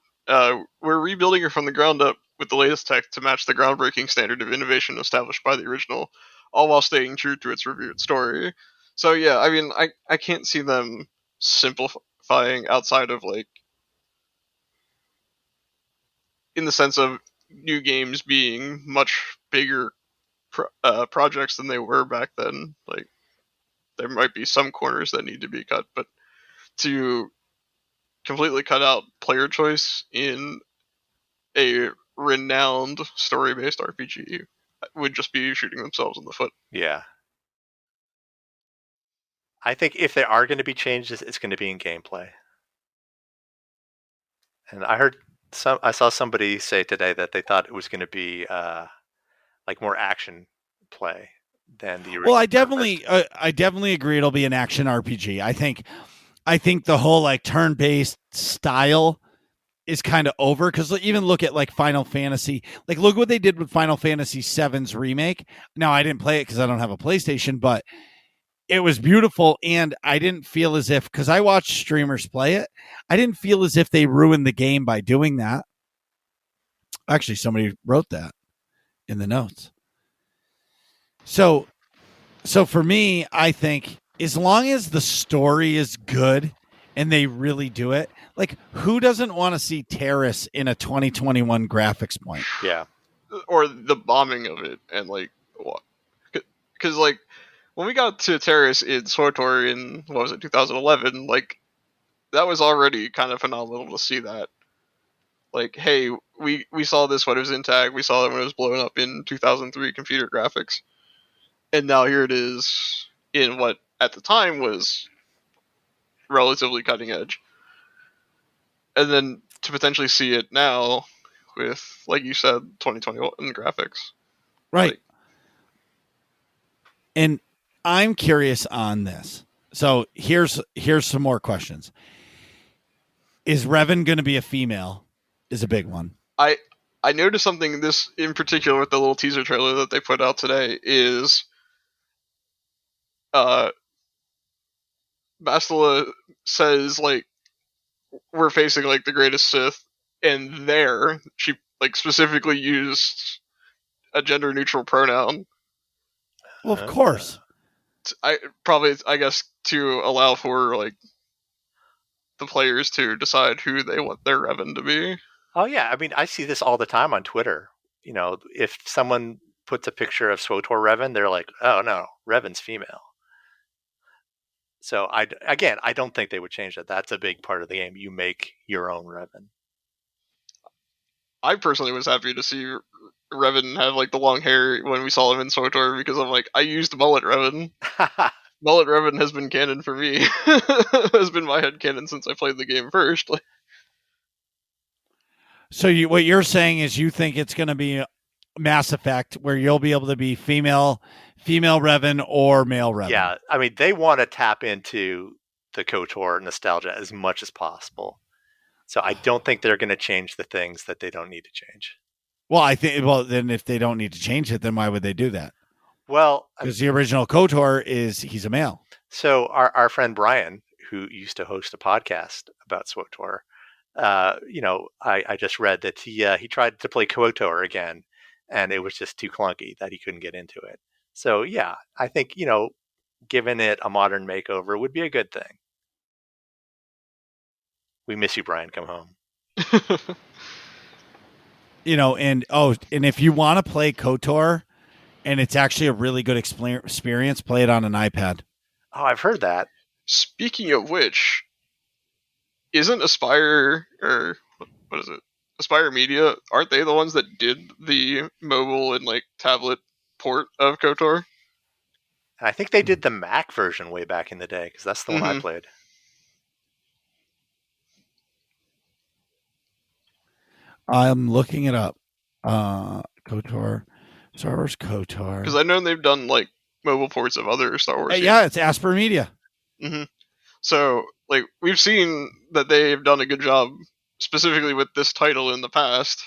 Speaker 3: we're rebuilding it from the ground up with the latest tech to match the groundbreaking standard of innovation established by the original, all while staying true to its revered story. So yeah, I mean, I can't see them simplifying outside of, like, in the sense of new games being much bigger projects than they were back then. Like, there might be some corners that need to be cut, but to completely cut out player choice in a renowned story-based RPG would just be shooting themselves in the foot.
Speaker 2: Yeah. I think if there are going to be changes, it's going to be in gameplay. And I saw somebody say today that they thought it was going to be like more action play than the original.
Speaker 1: Well, I definitely agree it'll be an action RPG. I think the whole like turn-based style is kind of over, because even look at like Final Fantasy. Like, look what they did with Final Fantasy VII's remake. Now, I didn't play it because I don't have a PlayStation, but it was beautiful, and I didn't feel as if, because I watched streamers play it, I didn't feel as if they ruined the game by doing that. Actually, somebody wrote that in the notes. So for me, I think as long as the story is good and they really do it, like, who doesn't want to see Terrace in a 2021 graphics point?
Speaker 2: Yeah.
Speaker 3: Or the bombing of it, and like, what? Because like, when we got to Terrace in SWTOR in, 2011, like, that was already kind of phenomenal to see that. Like, hey, we saw this when it was intact, we saw it when it was blowing up in 2003 computer graphics, and now here it is in what at the time was relatively cutting edge. And then to potentially see it now with, like you said, 2021 graphics.
Speaker 1: Right. And I'm curious on this. So here's some more questions. Is Revan going to be a female? Is a big one.
Speaker 3: I noticed something, this in particular with the little teaser trailer that they put out today, is Bastila says, like, we're facing, like, the greatest Sith, and there she, like, specifically used a gender neutral pronoun.
Speaker 1: Well, of course.
Speaker 3: I guess to allow for like the players to decide who they want their Revan to be.
Speaker 2: Oh yeah, I mean, I see this all the time on Twitter. You know, if someone puts a picture of SWTOR Revan, they're like, "Oh no, Revan's female." So I don't think they would change that. That's a big part of the game. You make your own Revan.
Speaker 3: I personally was happy to see Revan have like the long hair when we saw him in SWTOR because I'm like, I used mullet Revan. Mullet Revan has been canon for me. Has been my head canon since I played the game first. Like,
Speaker 1: So what you're saying is you think it's going to be Mass Effect where you'll be able to be female Revan or male Revan.
Speaker 2: Yeah, I mean, they want to tap into the KOTOR nostalgia as much as possible. So I don't think they're going to change the things that they don't need to change.
Speaker 1: Well, then if they don't need to change it, then why would they do that?
Speaker 2: Well,
Speaker 1: because the original KOTOR he's a male.
Speaker 2: So our friend Brian, who used to host a podcast about SWTOR, I just read that he tried to play KOTOR again, and it was just too clunky that he couldn't get into it. So yeah, I think giving it a modern makeover would be a good thing. We miss you, Brian. Come home.
Speaker 1: And if you want to play KOTOR, and it's actually a really good experience, play it on an iPad.
Speaker 2: Oh, I've heard that.
Speaker 3: Speaking of which, isn't Aspire, or what is it? Aspire Media, aren't they the ones that did the mobile and like tablet port of KOTOR?
Speaker 2: I think they did the Mac version way back in the day, because that's the one I played.
Speaker 1: I'm looking it up. KOTOR, Star Wars KOTOR.
Speaker 3: Because I know they've done like mobile ports of other Star Wars games.
Speaker 1: Yeah, it's Aspire Media.
Speaker 3: Mm-hmm. So, like, we've seen that they've done a good job, specifically with this title in the past.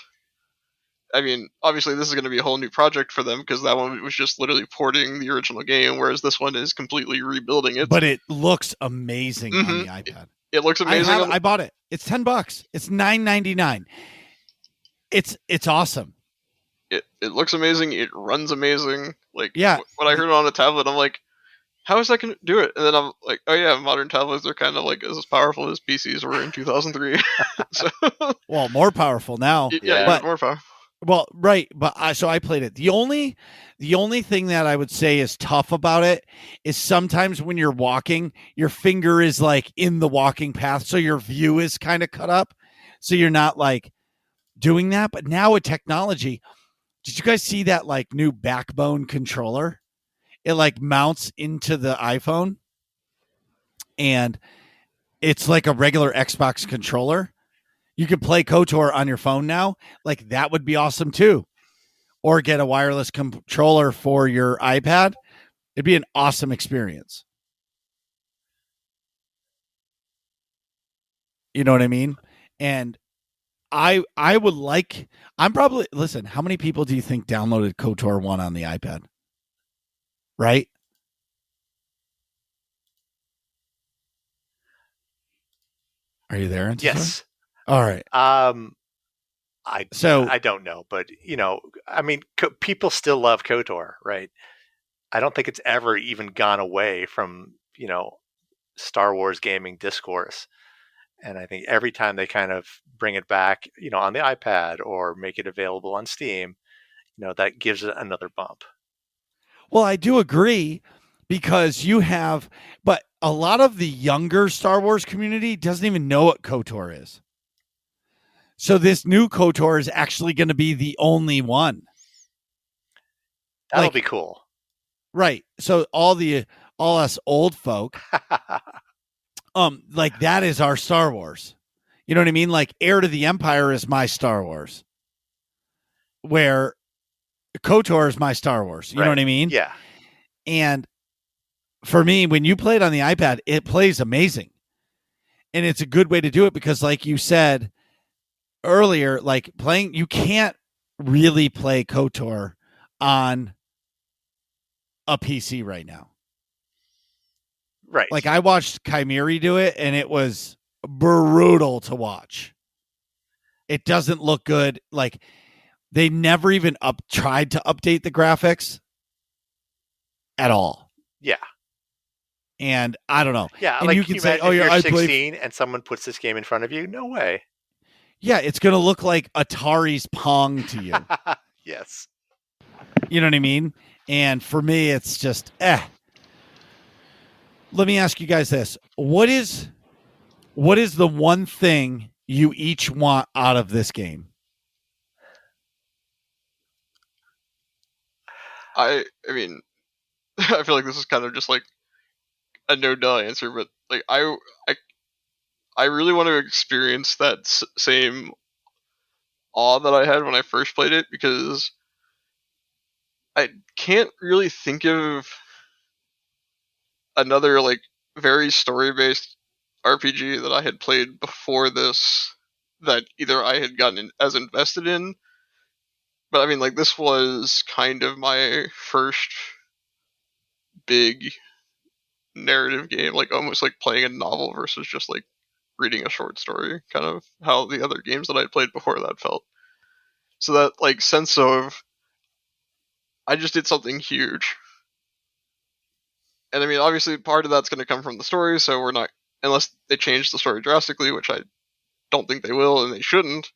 Speaker 3: I mean, obviously this is going to be a whole new project for them, because that one was just literally porting the original game, whereas this one is completely rebuilding it.
Speaker 1: But it looks amazing on the iPad.
Speaker 3: It looks amazing.
Speaker 1: I bought it. It's $10. It's $9.99. It's awesome.
Speaker 3: It looks amazing. It runs amazing. Like,
Speaker 1: yeah.
Speaker 3: When I heard it on a tablet, I'm like, how is that going to do it? And then I'm like, oh yeah, modern tablets are kind of like as powerful as PCs were in 2003. So,
Speaker 1: well, more powerful now.
Speaker 3: Yeah, more powerful.
Speaker 1: Well, right, but so I played it. The only thing that I would say is tough about it is sometimes when you're walking, your finger is like in the walking path, so your view is kind of cut up, so you're not like doing that. But now with technology, did you guys see that like new Backbone controller? It like mounts into the iPhone, and it's like a regular Xbox controller. You could play KOTOR on your phone now. Like, that would be awesome too. Or get a wireless controller for your iPad. It'd be an awesome experience. You know what I mean? And I'm probably, listen, how many people do you think downloaded KOTOR 1 on the iPad? Right? Are you there?
Speaker 2: Yes.
Speaker 1: All right.
Speaker 2: I don't know, but I mean, people still love KOTOR, right? I don't think it's ever even gone away from Star Wars gaming discourse, and I think every time they kind of bring it back, on the iPad or make it available on Steam, that gives it another bump.
Speaker 1: Well, I do agree, because but a lot of the younger Star Wars community doesn't even know what KOTOR is. So this new KOTOR is actually going to be the only one.
Speaker 2: That'll be cool.
Speaker 1: Right. So all us old folk, like, that is our Star Wars. You know what I mean? Like, Heir to the Empire is my Star Wars, where KOTOR is my Star Wars. You know what I mean?
Speaker 2: Yeah. And
Speaker 1: for me, when you play it on the iPad, it plays amazing. And it's a good way to do it because, like you said earlier, like, you can't really play KOTOR on a PC right now.
Speaker 2: Right.
Speaker 1: Like, I watched Chimeri do it, and it was brutal to watch. It doesn't look good. Like, they never even tried to update the graphics at all.
Speaker 2: Yeah.
Speaker 1: And I don't know.
Speaker 2: Yeah,
Speaker 1: And
Speaker 2: like
Speaker 1: you
Speaker 2: can
Speaker 1: can
Speaker 2: you
Speaker 1: say,
Speaker 2: imagine
Speaker 1: "Oh
Speaker 2: if
Speaker 1: yeah,
Speaker 2: you're
Speaker 1: I play."
Speaker 2: 16 and someone puts this game in front of you? No way.
Speaker 1: Yeah, it's going to look like Atari's Pong to you.
Speaker 2: Yes.
Speaker 1: You know what I mean? And for me, it's just Let me ask you guys this: what is the one thing you each want out of this game?
Speaker 3: I mean, I feel like this is kind of just like a no duh answer, but like I really want to experience that same awe that I had when I first played it, because I can't really think of another like very story based RPG that I had played before this that either I had gotten as invested in. But I mean, like, this was kind of my first big narrative game, like almost like playing a novel versus just like reading a short story, kind of how the other games that I played before that felt. So that like sense of I just did something huge. And I mean, obviously part of that's going to come from the story, so we're not, unless they change the story drastically, which I don't think they will and they shouldn't,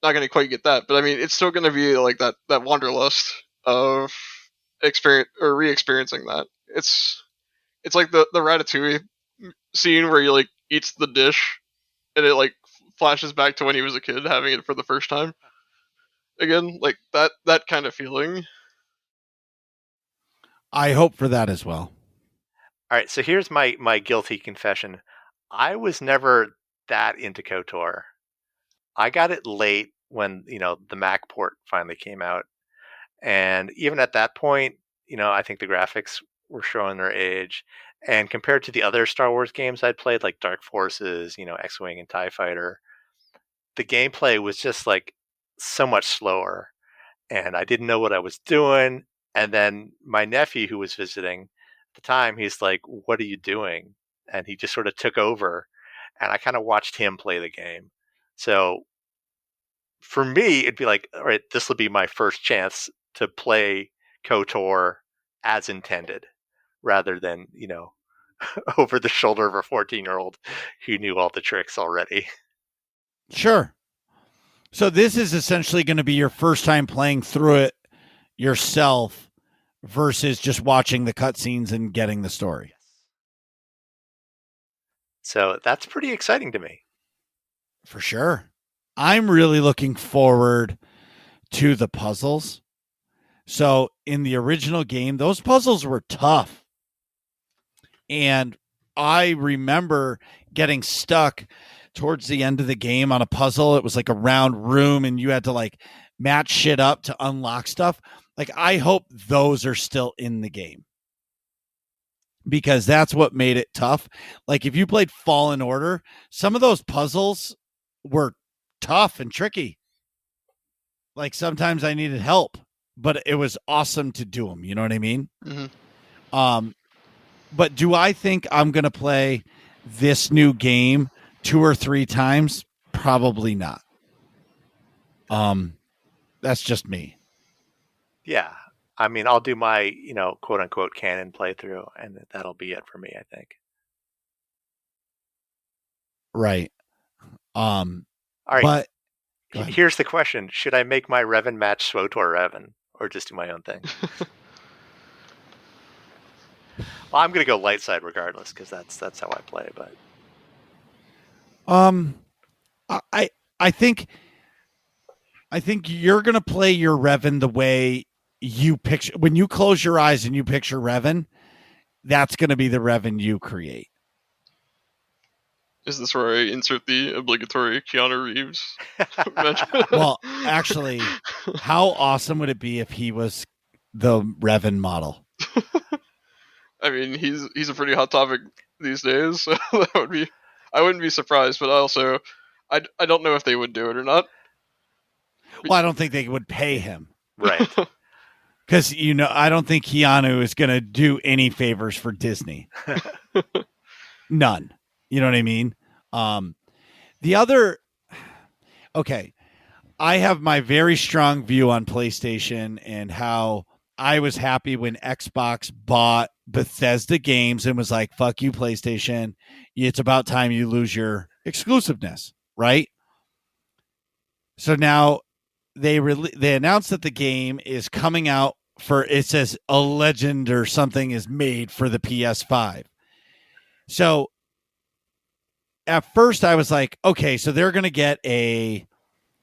Speaker 3: not going to quite get that. But I mean, it's still going to be like that wanderlust of experience or re-experiencing that. It's like the Ratatouille scene where he like eats the dish and it like flashes back to when he was a kid having it for the first time again, like that kind of feeling.
Speaker 1: I hope for that as well.
Speaker 2: All right, so here's my guilty confession. I was never that into KOTOR. I got it late when, the Mac port finally came out. And even at that point, I think the graphics were showing their age. And compared to the other Star Wars games I'd played, like Dark Forces, X-Wing and TIE Fighter, the gameplay was just like so much slower. And I didn't know what I was doing. And then my nephew, who was visiting at the time, he's like, "What are you doing?" And he just sort of took over. And I kind of watched him play the game. So for me, it'd be like, all right, this will be my first chance to play KOTOR as intended, rather than, over the shoulder of a 14-year-old who knew all the tricks already.
Speaker 1: Sure. So this is essentially going to be your first time playing through it yourself versus just watching the cutscenes and getting the story.
Speaker 2: So that's pretty exciting to me.
Speaker 1: For sure. I'm really looking forward to the puzzles. So in the original game, those puzzles were tough. And I remember getting stuck towards the end of the game on a puzzle. It was like a round room and you had to like match shit up to unlock stuff. Like, I hope those are still in the game, because that's what made it tough. Like, if you played Fallen Order, some of those puzzles were tough and tricky. Like, sometimes I needed help, but it was awesome to do them. You know what I mean?
Speaker 3: Mm-hmm.
Speaker 1: But do I think I'm going to play this new game 2 or 3 times? Probably not. That's just me.
Speaker 2: Yeah. I mean, I'll do my, quote unquote canon playthrough, and that'll be it for me, I think.
Speaker 1: Right.
Speaker 2: All right.
Speaker 1: But
Speaker 2: here's the question. Should I make my Revan match SWTOR Revan, or just do my own thing? Well, I'm going to go light side regardless, because that's how I play, but
Speaker 1: I think you're going to play your Revan the way you picture. When you close your eyes and you picture Revan, that's going to be the Revan you create.
Speaker 3: Is this where I insert the obligatory Keanu Reeves?
Speaker 1: Well, actually, how awesome would it be if he was the Revan model?
Speaker 3: I mean, he's a pretty hot topic these days, so that would be. I wouldn't be surprised, but also, I don't know if they would do it or not.
Speaker 1: Well, I don't think they would pay him.
Speaker 2: Right.
Speaker 1: Because, I don't think Keanu is going to do any favors for Disney. None. You know what I mean? The other... Okay. I have my very strong view on PlayStation and how I was happy when Xbox bought Bethesda games and was like, fuck you, PlayStation. It's about time you lose your exclusiveness, right? So now they announced that the game is coming out for, it says a legend or something is made for the PS5. So at first I was like, okay, so they're going to get a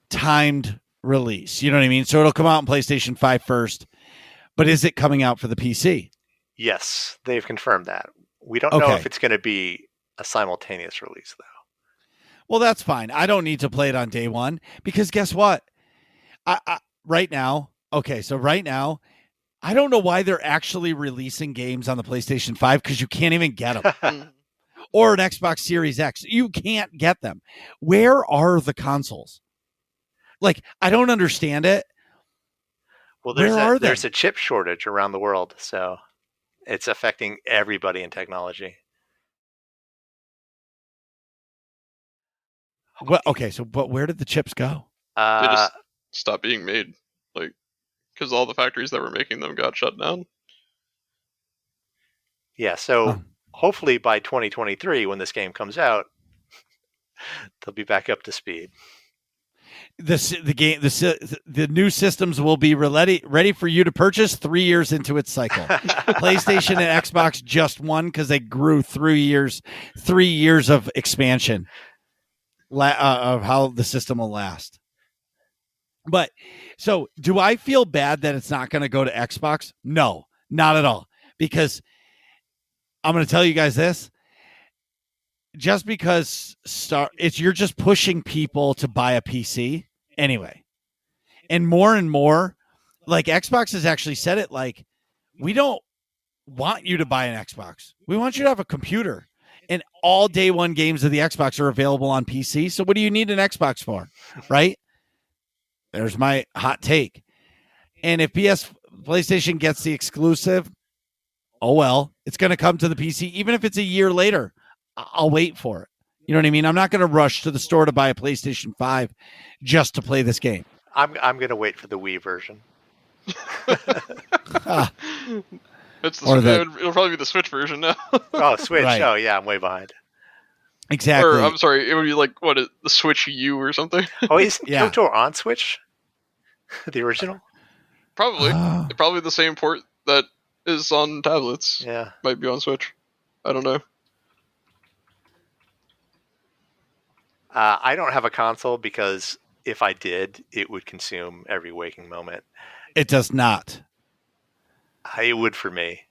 Speaker 1: timed release. You know what I mean? So it'll come out on PlayStation 5 first, but is it coming out for the PC?
Speaker 2: Yes, they've confirmed that. We don't know if it's going to be a simultaneous release, though.
Speaker 1: Well, that's fine. I don't need to play it on day one because guess what? Right now, I don't know why they're actually releasing games on the PlayStation 5 because you can't even get them. Or an Xbox Series X. You can't get them. Where are the consoles? Like, I don't understand it.
Speaker 2: Well, there's a chip shortage around the world, so it's affecting everybody in technology.
Speaker 1: Well, okay, but where did the chips go?
Speaker 3: They just stopped being made, like, because all the factories that were making them got shut down.
Speaker 2: Yeah, so hopefully by 2023, when this game comes out, they'll be back up to speed.
Speaker 1: The new systems will be ready for you to purchase 3 years into its cycle. PlayStation and Xbox just won because they grew 3 years of expansion of how the system will last. But so do I feel bad that it's not going to go to Xbox? No, not at all. Because I'm going to tell you guys this. Just because you're just pushing people to buy a PC anyway. And more, like Xbox has actually said it, like, we don't want you to buy an Xbox. We want you to have a computer. And all day one games of the Xbox are available on PC. So what do you need an Xbox for? Right? There's my hot take. And if PlayStation gets the exclusive, oh well, it's going to come to the PC. Even if it's a year later, I'll wait for it. You know what I mean? I'm not going to rush to the store to buy a PlayStation 5 just to play this game.
Speaker 2: I'm going to wait for the Wii version.
Speaker 3: It'll probably be the Switch version now.
Speaker 2: Oh, Switch.
Speaker 1: Right.
Speaker 2: Oh, yeah, I'm way behind.
Speaker 1: Exactly.
Speaker 3: Or, I'm sorry, it would be like, the Switch U or something?
Speaker 2: Oh, isn't KOTOR on Switch? The original?
Speaker 3: Probably. Probably the same port that is on tablets.
Speaker 2: Yeah.
Speaker 3: Might be on Switch. I don't know.
Speaker 2: I don't have a console because if I did, it would consume every waking moment.
Speaker 1: It does not.
Speaker 2: It would for me.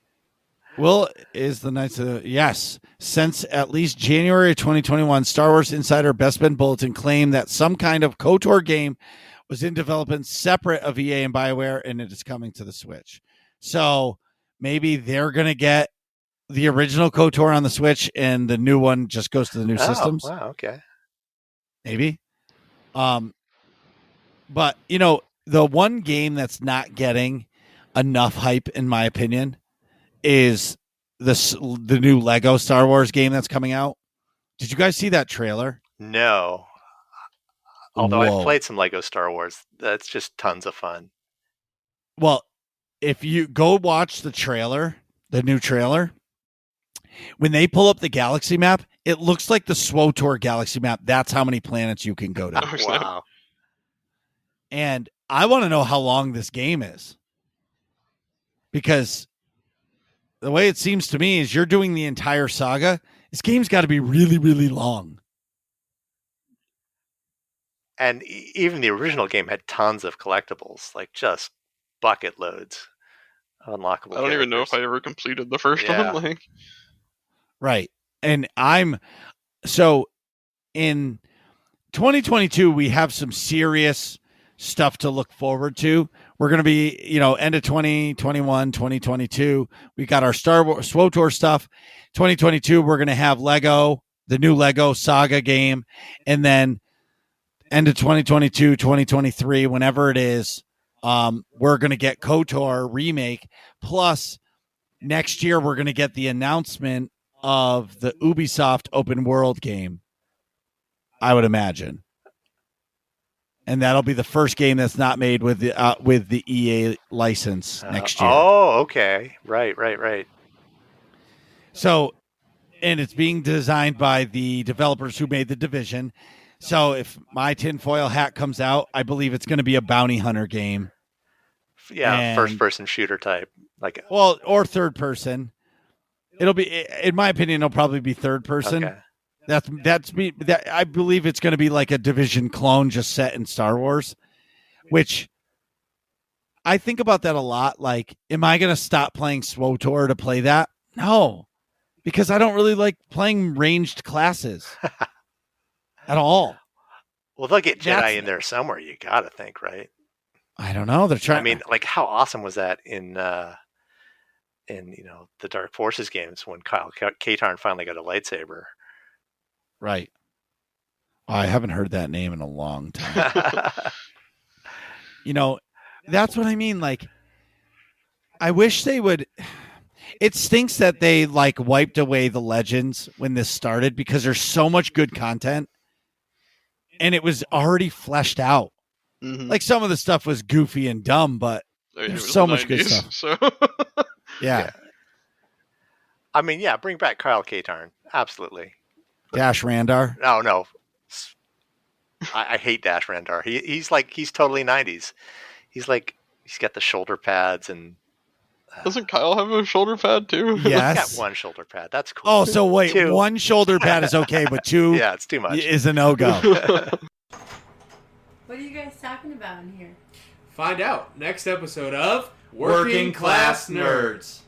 Speaker 1: Will is the Knights of yes. Since at least January 2021, Star Wars Insider Best Ben Bulletin claimed that some kind of KOTOR game was in development separate of EA and BioWare, and it is coming to the Switch. So maybe they're going to get the original KOTOR on the Switch, and the new one just goes to the new systems.
Speaker 2: Wow, okay.
Speaker 1: Maybe. But, the one game that's not getting enough hype, in my opinion, is the new Lego Star Wars game that's coming out. Did you guys see that trailer?
Speaker 2: No. Although I've played some Lego Star Wars. That's just tons of fun.
Speaker 1: Well, if you go watch the trailer, the new trailer, when they pull up the galaxy map, it looks like the SWTOR galaxy map. That's how many planets you can go to.
Speaker 2: Wow.
Speaker 1: And I want to know how long this game is. Because the way it seems to me is you're doing the entire saga. This game's got to be really, really long.
Speaker 2: And even the original game had tons of collectibles, like just bucket loads of unlockable.
Speaker 3: I don't even know if I ever completed the first one.
Speaker 1: Right. And so in 2022, we have some serious stuff to look forward to. We're going to be, end of 2021, 2022. We got our Star Wars SWTOR stuff. 2022, we're going to have Lego, the new Lego Saga game. And then end of 2022, 2023, whenever it is, we're going to get KOTOR remake. Plus, next year, we're going to get the announcement of the Ubisoft open world game, I would imagine. And that'll be the first game that's not made with the EA license next year.
Speaker 2: Oh, okay. Right.
Speaker 1: So, and it's being designed by the developers who made The Division. So if my tinfoil hat comes out, I believe it's going to be a bounty hunter game.
Speaker 2: Yeah,
Speaker 1: And-
Speaker 2: first-person shooter type. Like,
Speaker 1: Well, or third person. It'll be, in my opinion, it'll probably be third person.
Speaker 2: okay.
Speaker 1: That's me. That I believe it's going to be like a Division clone, just set in Star Wars. Which I think about that a lot. Like, am I going to stop playing SWTOR to play that? No, because I don't really like playing ranged classes at all.
Speaker 2: Well, they'll get Jedi
Speaker 1: That's-
Speaker 2: in there somewhere. You gotta think, right?
Speaker 1: I don't know. They're trying.
Speaker 2: I mean, like, how awesome was that in the Dark Forces games when Kyle Katarn finally got a lightsaber?
Speaker 1: right. I haven't heard that name in a long time. That's what I mean. Like, I wish they would. It stinks that they like wiped away the legends when this started because there's so much good content and it was already fleshed out.
Speaker 3: Mhm.
Speaker 1: Like, some of the stuff was goofy and dumb, but
Speaker 3: I mean, it
Speaker 1: there's
Speaker 3: was
Speaker 1: so
Speaker 3: the
Speaker 1: much good
Speaker 3: 90s,
Speaker 1: stuff.
Speaker 3: So
Speaker 1: Yeah.
Speaker 2: I mean, yeah, bring back Kyle Katarn. Absolutely.
Speaker 1: Dash Randar.
Speaker 2: No. I hate Dash Rendar. He's totally 90s. He's got the shoulder pads and
Speaker 3: doesn't Kyle have a shoulder pad too?
Speaker 2: he's
Speaker 1: Yes.
Speaker 2: got one shoulder pad. That's cool.
Speaker 1: Oh, so wait,
Speaker 2: Two.
Speaker 1: one shoulder pad is okay, but two
Speaker 2: Yeah, it's too much.
Speaker 1: is a no-go.
Speaker 4: What are you guys talking about in here?
Speaker 5: Find out next episode of Working Class Nerds.